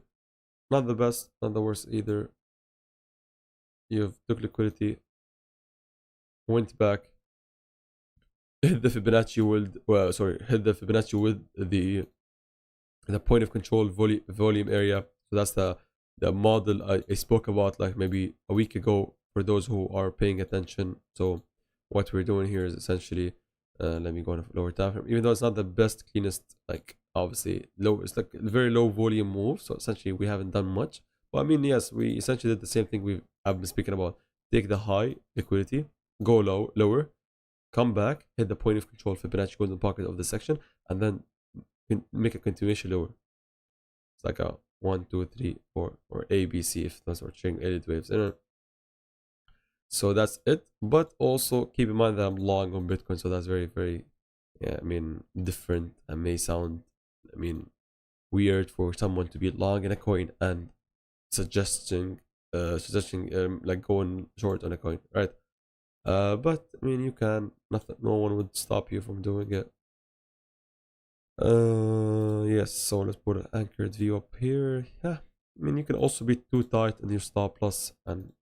not the best, not the worst either. You've took liquidity, went back, hit the Fibonacci with, well, sorry, hit the Fibonacci with the point of control volume area. So that's the model I spoke about like maybe a week ago for those who are paying attention. So what we're doing here is essentially, let me go on a lower time frame. Even though it's not the best, cleanest, like obviously low, it's like a very low volume move. So essentially we haven't done much. But I mean, yes, we essentially did the same thing I've been speaking about. Take the high liquidity, go lower, come back, hit the point of control Fibonacci golden pocket of the section, and then make a continuation lower. It's like a 1, 2, 3, 4, or A, B, C if that's what string edit waves. So that's it. But also keep in mind that I'm long on Bitcoin, so that's very, yeah, I mean, different and may sound, I mean, weird for someone to be long in a coin and suggesting like going short on a coin, right? But I mean, you can, nothing, no one would stop you from doing it. Yes, so let's put an anchored view up here. Yeah, I mean, you can also be too tight in your stop loss and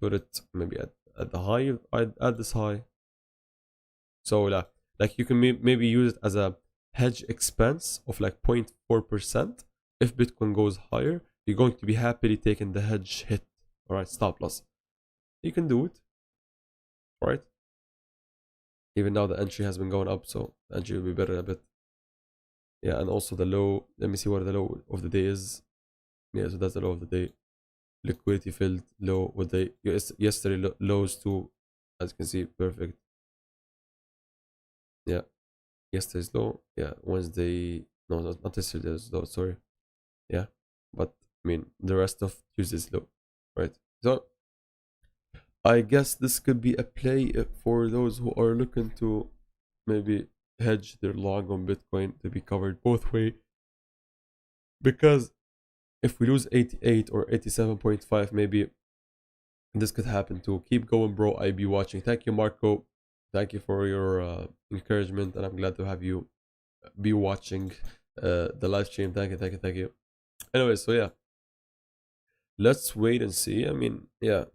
put it maybe at the high. I'd add this high. So like you can maybe use it as a hedge expense of like 0.4%. If Bitcoin goes higher, you're going to be happily taking the hedge hit. All right, stop loss. You can do it. All right. Even now the entry has been going up, so the entry will be better a bit. Yeah, and also the low. Let me see what the low of the day is. Yeah, so that's the low of the day. Liquidity filled low with the yesterday lows too, as you can see, perfect. Yeah, yesterday's low. Yeah, Wednesday. No, not yesterday's low. Sorry. Yeah, but I mean the rest of Tuesday's low, right? So I guess this could be a play for those who are looking to maybe hedge their long on Bitcoin to be covered both way, because if we lose 88 or 87.5, maybe this could happen too. Keep going, bro. I be watching. Thank you, Marco. Thank you for your encouragement, and I'm glad to have you be watching the live stream. Thank you. Anyway, so yeah, let's wait and see. I mean, yeah,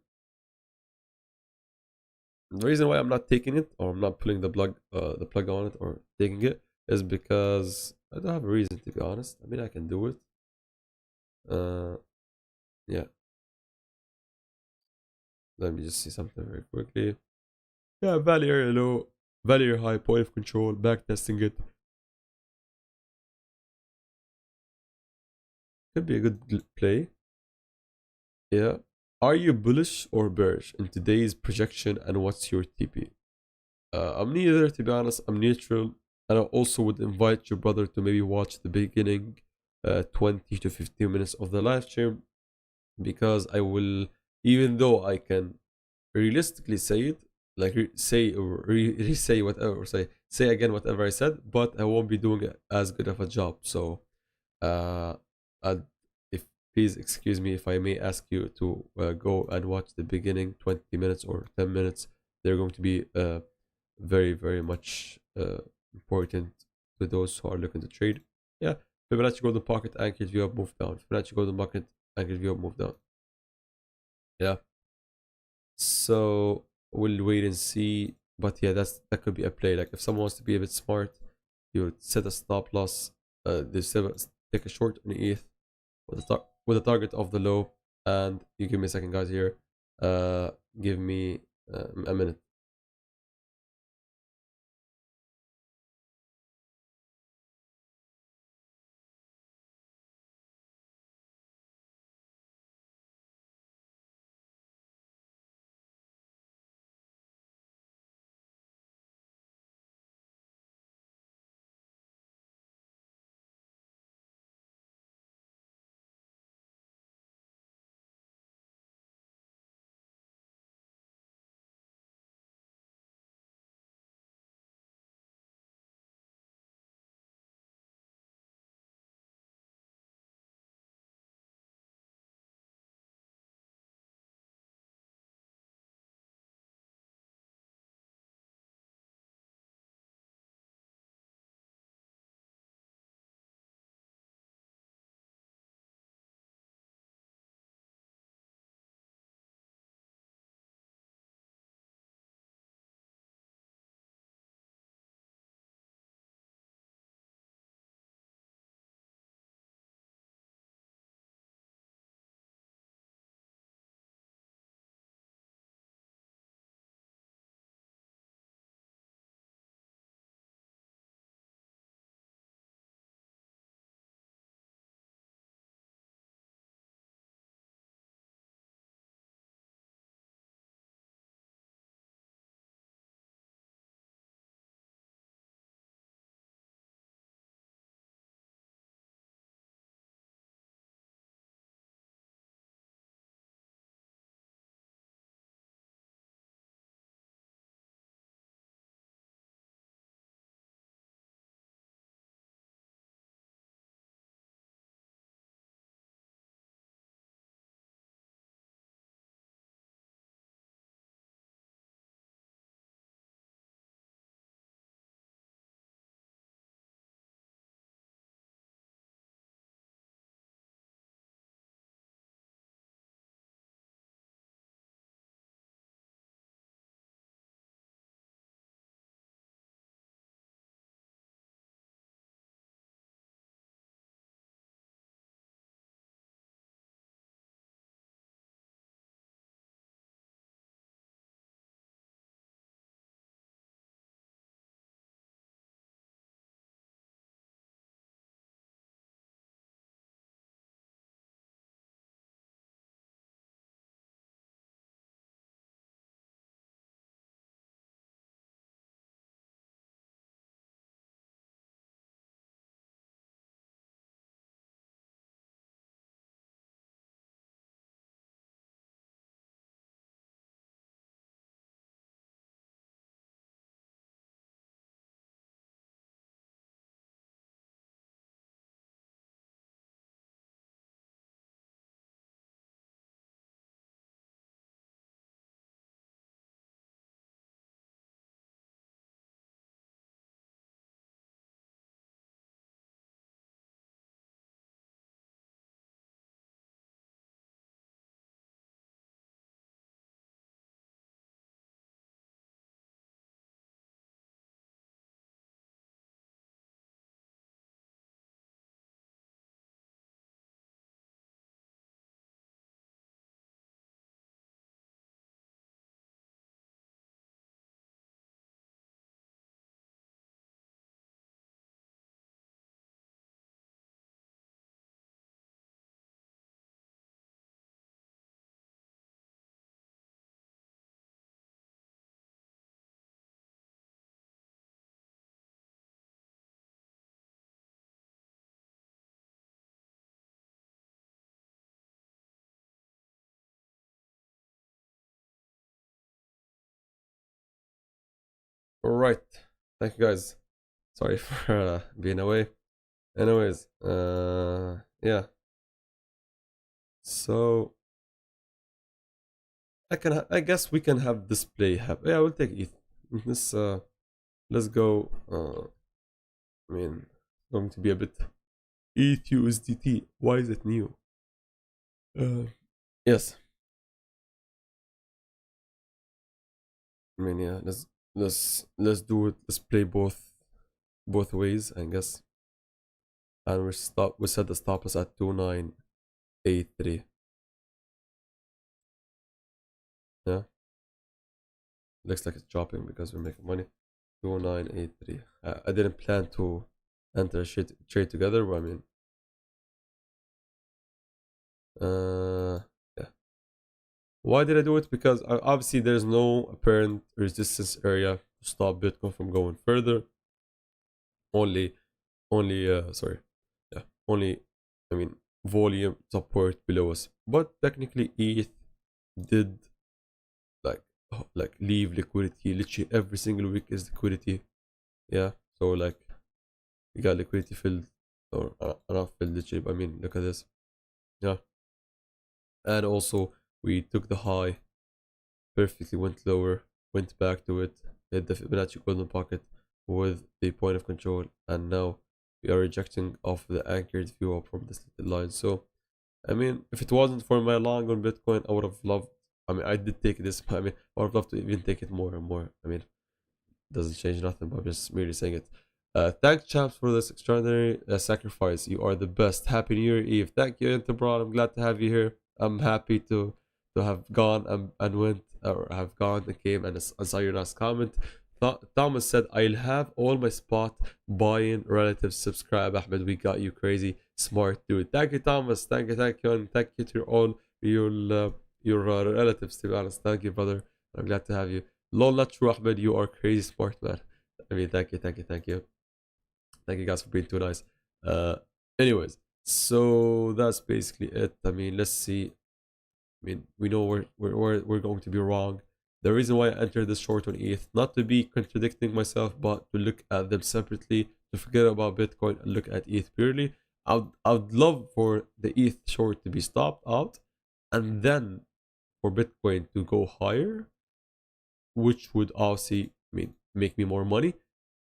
the reason why I'm not taking it or I'm not pulling the plug on it or taking it is because I don't have a reason to be honest. I mean, I can do it. Yeah. Let me just see something very quickly. Yeah, value area low, value area high, point of control, back testing it. Could be a good play. Yeah. Are you bullish or bearish in today's projection and what's your TP? I'm neither, to be honest. I'm neutral. And I also would invite your brother to maybe watch the beginning 20 to 15 minutes of the live stream because I will, even though I can realistically say it, like say or re-say whatever, or say again whatever I said, but I won't be doing as good of a job. So uh, I'd, if please excuse me if I may ask you to go and watch the beginning 20 minutes or 10 minutes. They're going to be very, very much important to those who are looking to trade. Yeah, Fibonacci golden pocket anchored view up, move down. Fibonacci golden pocket anchored view up, move down. Yeah. So we'll wait and see. But yeah, that could be a play. Like if someone wants to be a bit smart, you would set a stop loss. Take a short on ETH with a target of the low. And you give me a second, guys. Here, give me a minute. All right. Thank you guys. Sorry for being away. Anyways, yeah. So I guess we can have display happen. Yeah, we'll take ETH. This let's go. I mean, going to be a bit ETH USDT. Why is it new? Yes. I mean, yeah. Let's do it. Let's play both ways, I guess. And we set the stop loss at 2983. Yeah. Looks like it's dropping because we're making money. 2983. I didn't plan to enter a trade together, but I mean, yeah. Why did I do it? Because obviously there's no apparent resistance area to stop Bitcoin from going further. Only, sorry, yeah, only, I mean, volume support below us. But technically, ETH did like leave liquidity. Literally every single week is liquidity. Yeah, so like we got liquidity filled or not filled literally. But I mean, look at this. Yeah, and also we took the high, perfectly went lower, went back to it, hit the Fibonacci golden pocket with the point of control, and now we are rejecting off the anchored view up from this little line. So I mean, if it wasn't for my long on Bitcoin, I would have loved. I mean, I did take this, but I mean, I would have loved to even take it more and more. I mean, it doesn't change nothing, but I'm just merely saying it. Thanks, champs, for this extraordinary sacrifice. You are the best. Happy New Year Eve. Thank you, Interbron. I'm glad to have you here. I'm happy to have gone and went, or have gone and came and saw your last comment. Thomas said, I'll have all my spot buying relatives subscribe. Ahmed, we got you, crazy smart dude. Thank you, Thomas. Thank you, and thank you to all your relatives, to be honest. Thank you, brother. I'm glad to have you. Lol, not true, Ahmed. You are crazy smart, man. I mean, thank you, thank you, thank you. Thank you guys for being too nice. Uh, anyways, so that's basically it. I mean, let's see. I mean, we know we're going to be wrong. The reason why I entered this short on ETH, not to be contradicting myself, but to look at them separately, to forget about Bitcoin and look at ETH purely. I'd love for the ETH short to be stopped out, and then for Bitcoin to go higher, which would obviously make me more money,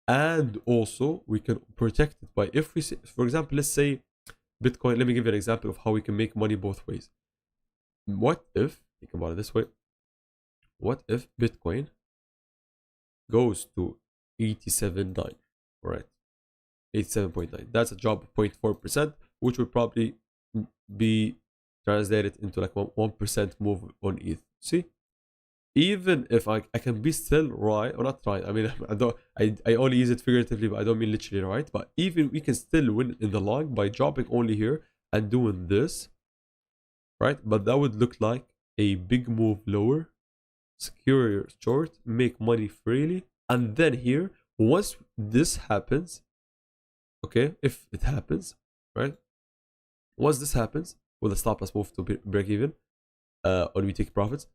and also we can protect it by, if we say, for example, let's say Bitcoin. Let me give you an example of how we can make money both ways. What if, think about it this way, what if Bitcoin goes to 87.9, right? 87.9. That's a drop of 0.4%, which would probably be translated into like 1% move on ETH. See? Even if I can be still right, or not right, I mean, I only use it figuratively, but I don't mean literally right. But even we can still win in the long by dropping only here and doing this, right? But that would look like a big move lower, secure your short, make money freely, and then here, once this happens, okay, if it happens, right? Once this happens, with the stop loss move to break even, or we take profits,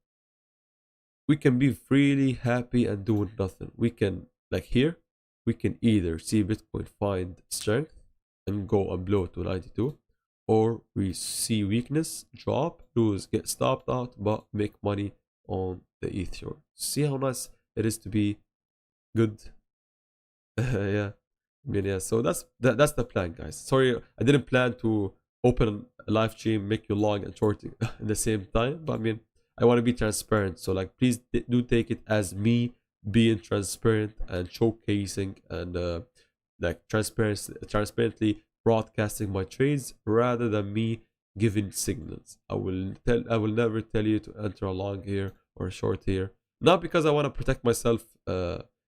we can be freely happy and doing nothing. We can, like here, we can either see Bitcoin find strength and go and blow to 92, or we see weakness, drop, lose, get stopped out, but make money on the ETH short. See how nice it is to be good. Yeah, I mean, yeah. So that's the plan, guys. Sorry, I didn't plan to open a live stream, make you long and short at the same time, but I mean, I want to be transparent. So like, please do take it as me being transparent and showcasing and like transparently broadcasting my trades rather than me giving signals. I will never tell you to enter a long here or a short here. Not because I want to protect myself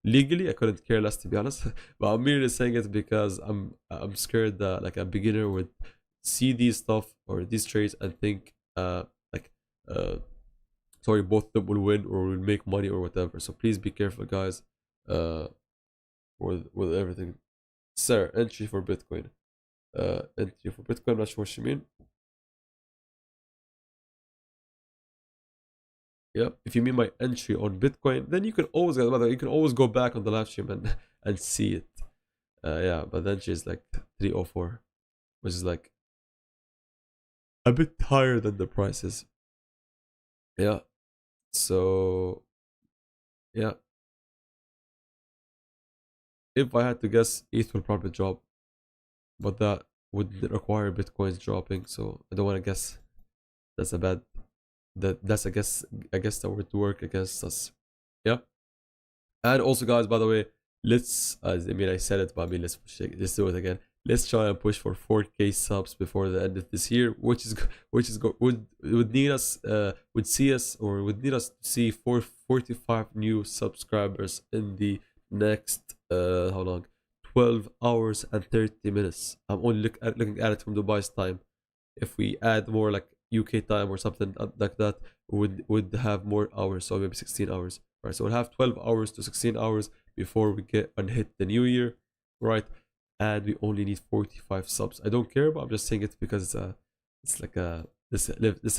legally. I couldn't care less, to be honest. But I'm merely saying it because I'm scared that like a beginner would see these stuff or these trades and think like sorry, both of them will win or will make money or whatever. So please be careful, guys, uh with everything. Sir, entry for Bitcoin. Entry for Bitcoin, not sure what you mean. Yeah, if you mean my entry on Bitcoin, then you can always go back on the live stream and and see it. Yeah, but then she's like 304, which is like a bit higher than the prices. Yeah. So yeah, if I had to guess, ETH will probably drop, but that would require Bitcoin's dropping. So I don't want to guess. That's a bad. That's I guess that would work against us. Yeah. And also, guys, by the way, I mean, I said it, but I mean, let's do it again. Let's try and push for 4K subs before the end of this year, would need us would see us or would need us to see 45 new subscribers in the next how long, 12 hours and 30 minutes. I'm only looking at it from Dubai's time. If we add more like UK time or something like that, would have more hours, so maybe 16 hours. Right, so we'll have 12 hours to 16 hours before we get and hit the new year, right? And we only need 45 subs. I don't care, but I'm just saying it because it's like a this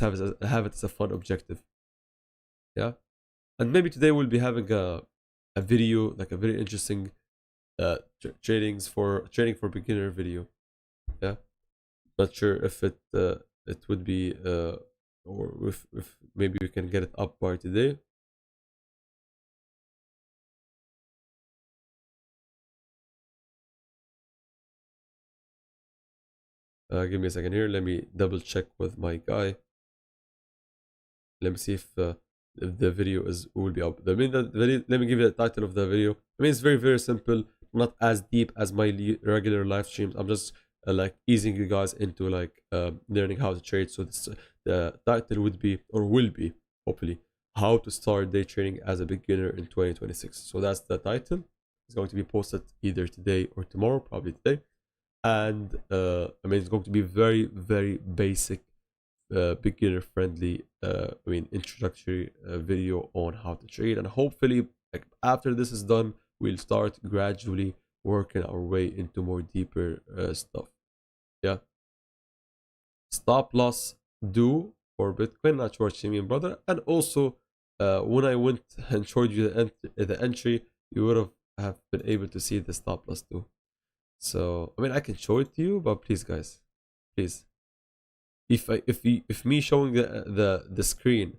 have it as a fun objective. Yeah, and maybe today we'll be having a video, like a very interesting trading for beginner video. Yeah, not sure if it would be or if maybe we can get it up by today. Give me a second here. Let me double check with my guy. Let me see if the video will be up. I mean, let me give you the title of the video. I mean, it's very simple, not as deep as my regular live streams. I'm just like easing you guys into like learning how to trade. So the title would be, or will be, hopefully, how to start day trading as a beginner in 2026. So that's the title. It's going to be posted either today or tomorrow, probably today. And I mean, it's going to be very basic, beginner friendly, I mean, introductory video on how to trade. And hopefully, like, after this is done, we'll start gradually working our way into more deeper stuff. Yeah. Stop loss do for Bitcoin, not sure what you mean, brother. And also, when I went and showed you the entry, you would have been able to see the stop loss do. So I mean, I can show it to you, but please, guys, please, if me showing the screen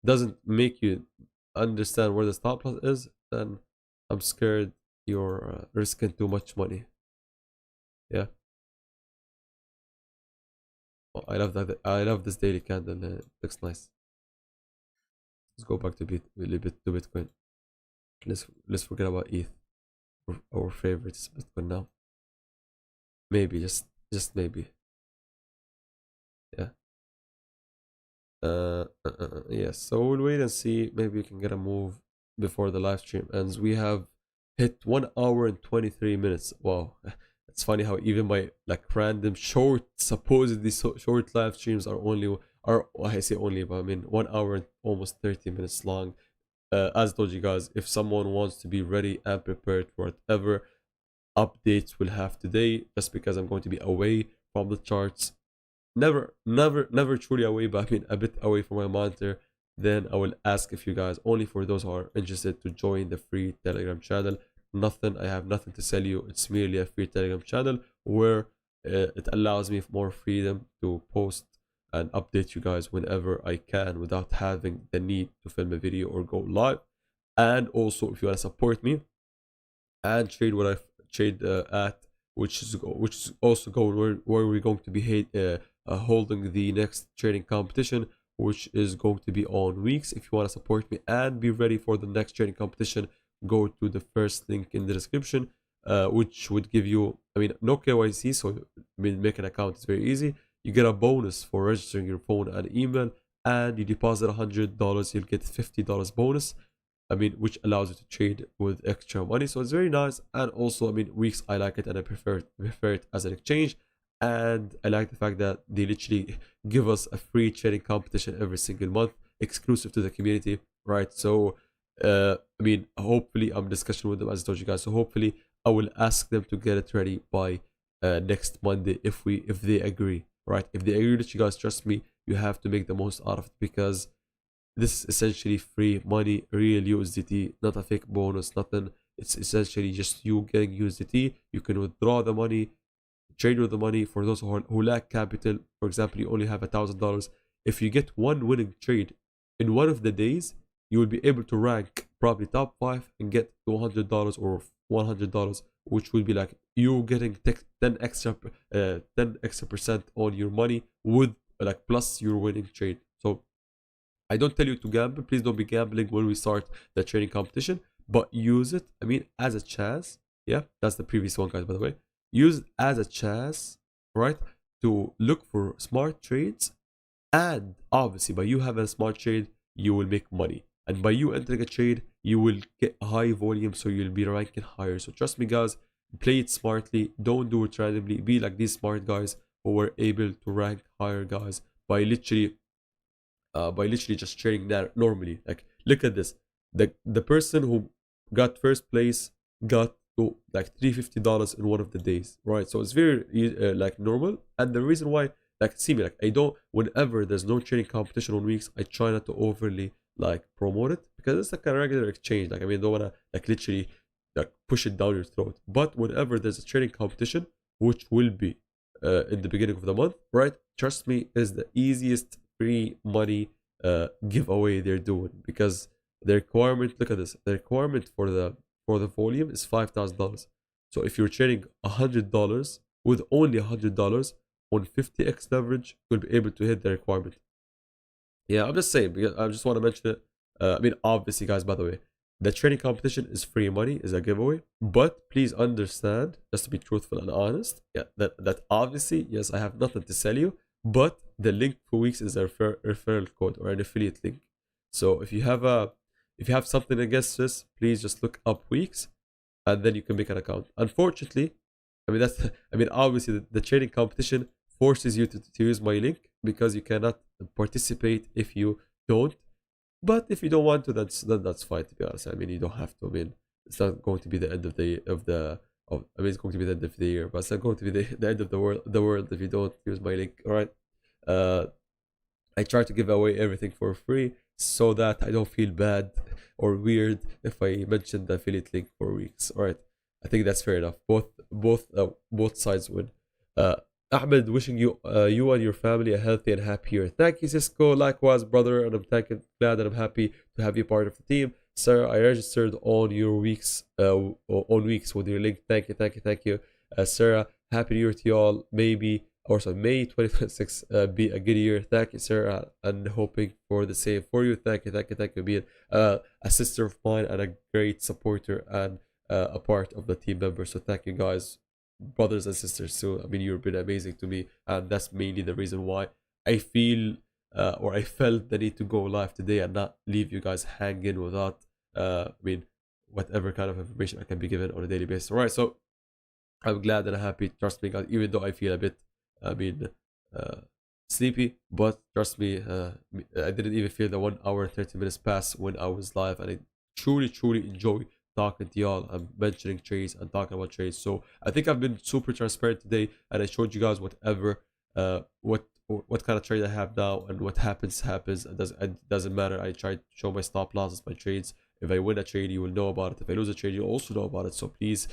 doesn't make you understand where the stop loss is, then I'm scared you're risking too much money. Yeah. Oh, I love that. I love this daily candle. It looks nice. Let's go back to a little bit to Bitcoin. Let's forget about ETH. Our favorite is Bitcoin now. Maybe just maybe. Yeah. Yes. So we'll wait and see. Maybe we can get a move before the live stream ends. We have hit 1 hour and 23 minutes. Wow. It's funny how even my like random short, supposedly short live streams are I say only, but I mean 1 hour and almost 30 minutes long. As I told you guys, if someone wants to be ready and prepared for whatever updates we'll have today, just because I'm going to be away from the charts, never truly away, but I mean a bit away from my monitor, then I will ask if you guys, only for those who are interested, to join the free Telegram channel. I have nothing to sell you. It's merely a free Telegram channel where it allows me more freedom to post and update you guys whenever I can without having the need to film a video or go live. And also, if you want to support me and trade what I trade at, which is also going where we're going to be holding the next trading competition, which is going to be on weeks. If you want to support me and be ready for the next trading competition, go to the first link in the description, which would give you, I mean, no KYC, so I mean, make an account is very easy. You get a bonus for registering your phone and email, and you deposit $100, you'll get $50 bonus. I mean, which allows you to trade with extra money. So it's very nice. And also, I mean, weeks, I like it and I prefer it as an exchange. And I like the fact that they literally give us a free trading competition every single month, exclusive to the community, right? So I mean, hopefully I'm discussing with them, as I told you guys. So hopefully I will ask them to get it ready by next Monday if they agree, right? If they agree that you guys trust me, you have to make the most out of it, because this is essentially free money, real USDT, not a fake bonus, nothing. It's essentially just you getting USDT. You can withdraw the money, trade with the money. For those who lack capital, for example, you only have $1,000. If you get one winning trade in one of the days, you will be able to rank probably top 5 and get $200 or $100, which will be like you getting 10 extra percent on your money with like plus your winning trade. So I don't tell you to gamble. Please don't be gambling when we start the trading competition, but use it. I mean, as a chance. Yeah, that's the previous one, guys, by the way. Use it as a chance, right, to look for smart trades. And obviously, by you having a smart trade, you will make money. And by you entering a trade, you will get a high volume, so you'll be ranking higher. So trust me, guys, play it smartly. Don't do it randomly. Be like these smart guys who were able to rank higher, guys, by literally just trading that normally. Like, look at this. The person who got first place got to like $350 in one of the days, right? So it's very like normal. And the reason why, like, see me, like, I don't, whenever there's no trading competition on weeks, I try not to overly like promote it, because it's like a regular exchange. Like, I mean, I don't wanna like literally like push it down your throat. But whenever there's a trading competition, which will be in the beginning of the month, right? Trust me, is the easiest free money giveaway they're doing, because the requirement, look at this, the requirement for the volume is $5,000. So if you're trading $100 with only $100 on 50x leverage, you'll be able to hit the requirement. Yeah, I'm just saying, because I just want to mention it. I mean, obviously, guys, by the way, the trading competition is free money, is a giveaway. But please understand, just to be truthful and honest, yeah, that obviously, yes, I have nothing to sell you, but the link for weeks is a referral code or an affiliate link. So if you have something against this, please just look up weeks, and then you can make an account. Unfortunately, I mean that's I mean obviously the trading competition forces you to use my link, because you cannot participate if you don't. But if you don't want to, that's fine, to be honest. I mean, you don't have to. I mean, it's not going to be the end of I mean, it's going to be the end of the year, but it's not going to be the end of the world if you don't use my link. All right. Uh, I try to give away everything for free, so that I don't feel bad or weird if I mention the affiliate link for weeks. All right. I think that's fair enough. Both sides win. Uh, Ahmed, wishing you and your family a healthy and happy year. Thank you, Cisco. Likewise, brother, and I'm glad and I'm happy to have you part of the team. Sir, I registered on your weeks on weeks with your link. Thank you. Sarah, happy new year to y'all. Maybe also May 2026 be a good year. Thank you, Sarah, and hoping for the same for you. Thank you, being a sister of mine and a great supporter and a part of the team member. So thank you, guys, brothers and sisters. So I mean, you've been amazing to me, and that's mainly the reason why I feel or I felt the need to go live today and not leave you guys hanging without I mean, whatever kind of information I can be given on a daily basis. All right, so I'm glad and happy. Trust me, guys, even though I feel a bit, I mean, uh, sleepy, but trust me, I didn't even feel the 1 hour and 30 minutes pass when I was live, and I truly enjoy talking to y'all and mentioning trades and talking about trades. So I think I've been super transparent today, and I showed you guys whatever, what kind of trade I have now, and what happens. It doesn't matter. I try to show my stop losses, my trades. If I win a trade, you will know about it. If I lose a trade, you'll also know about it. So please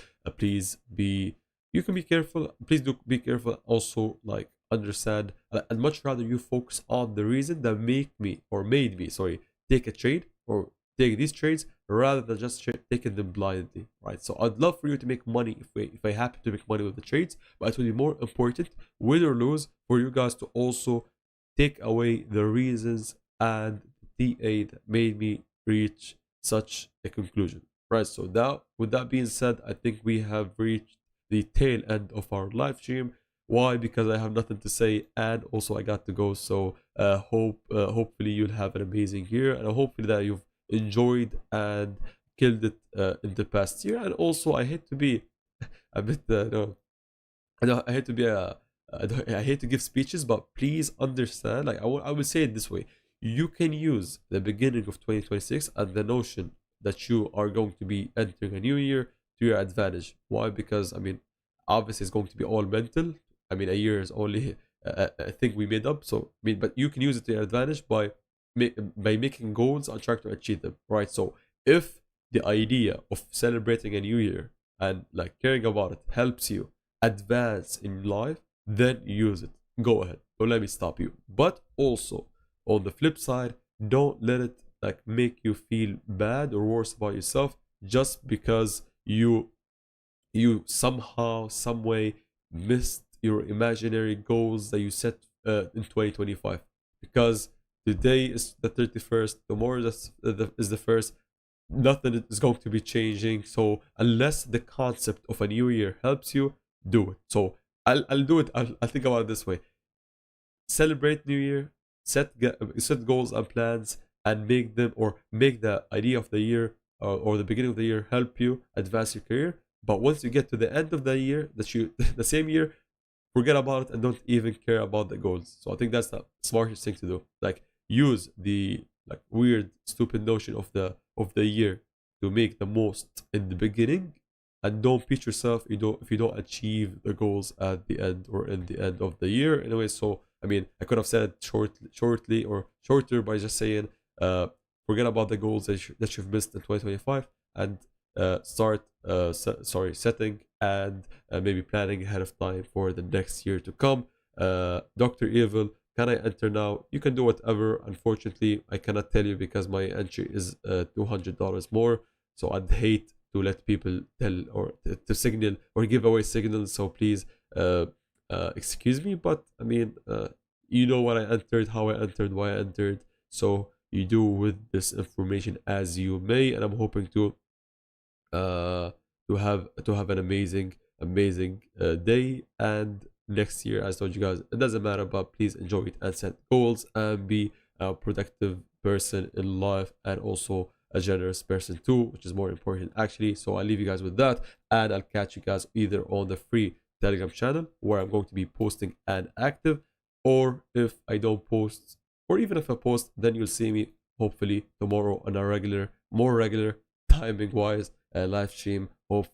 be, you can be careful. Please do be careful. Also, like, understand. I'd much rather you focus on the reason that made me, sorry, take a trade or take these trades, rather than just taking them blindly, right? So I'd love for you to make money if I happen to make money with the trades, but it will be more important, win or lose, for you guys to also take away the reasons and TA that made me reach such a conclusion, right? So now, with that being said, I think we have reached the tail end of our live stream. Why? Because I have nothing to say, and also I got to go. So hopefully you'll have an amazing year, and hopefully that you've enjoyed and killed it in the past year. And also, I hate to be a bit no, I hate to be I hate to give speeches, but please understand, like, I will say it this way: you can use the beginning of 2026 and the notion that you are going to be entering a new year to your advantage. Why? Because I mean, obviously it's going to be all mental. I mean, a year is only I think we made up. So I mean, but you can use it to your advantage by by making goals and trying to achieve them, right? So if the idea of celebrating a new year and like caring about it helps you advance in life, then use it. Go ahead. Don't let me stop you. But also on the flip side, don't let it like make you feel bad or worse about yourself just because you somehow some way missed your imaginary goals that you set in 2025, because today is the 31st, tomorrow is the first. Nothing is going to be changing. So unless the concept of a new year helps you, do it. So I'll do it. I'll think about it this way: celebrate new year, set goals and plans, and make them, or make the idea of the year or the beginning of the year help you advance your career. But once you get to the end of the year, that you the same year, forget about it and don't even care about the goals. So I think that's the smartest thing to do. Like, use the like weird stupid notion of the year to make the most in the beginning, and don't beat yourself if you don't achieve the goals at the end or in the end of the year anyway. So I mean, I could have said it shortly or shorter by just saying forget about the goals that you've missed in 2025, and start setting and maybe planning ahead of time for the next year to come. Dr. Evil, can I enter now? You can do whatever. Unfortunately, I cannot tell you because my entry is $200 more. So I'd hate to let people tell or to signal or give away signals. So please, excuse me, but I mean, you know what I entered, how I entered, why I entered. So you do with this information as you may, and I'm hoping uh to have an amazing day. And next year, as I told you guys, it doesn't matter, but please enjoy it and set goals and be a productive person in life, and also a generous person too, which is more important actually. So I'll leave you guys with that, and I'll catch you guys either on the free Telegram channel where I'm going to be posting and active, or if I don't post, or even if I post, then you'll see me hopefully tomorrow on a more regular timing wise live stream. Hope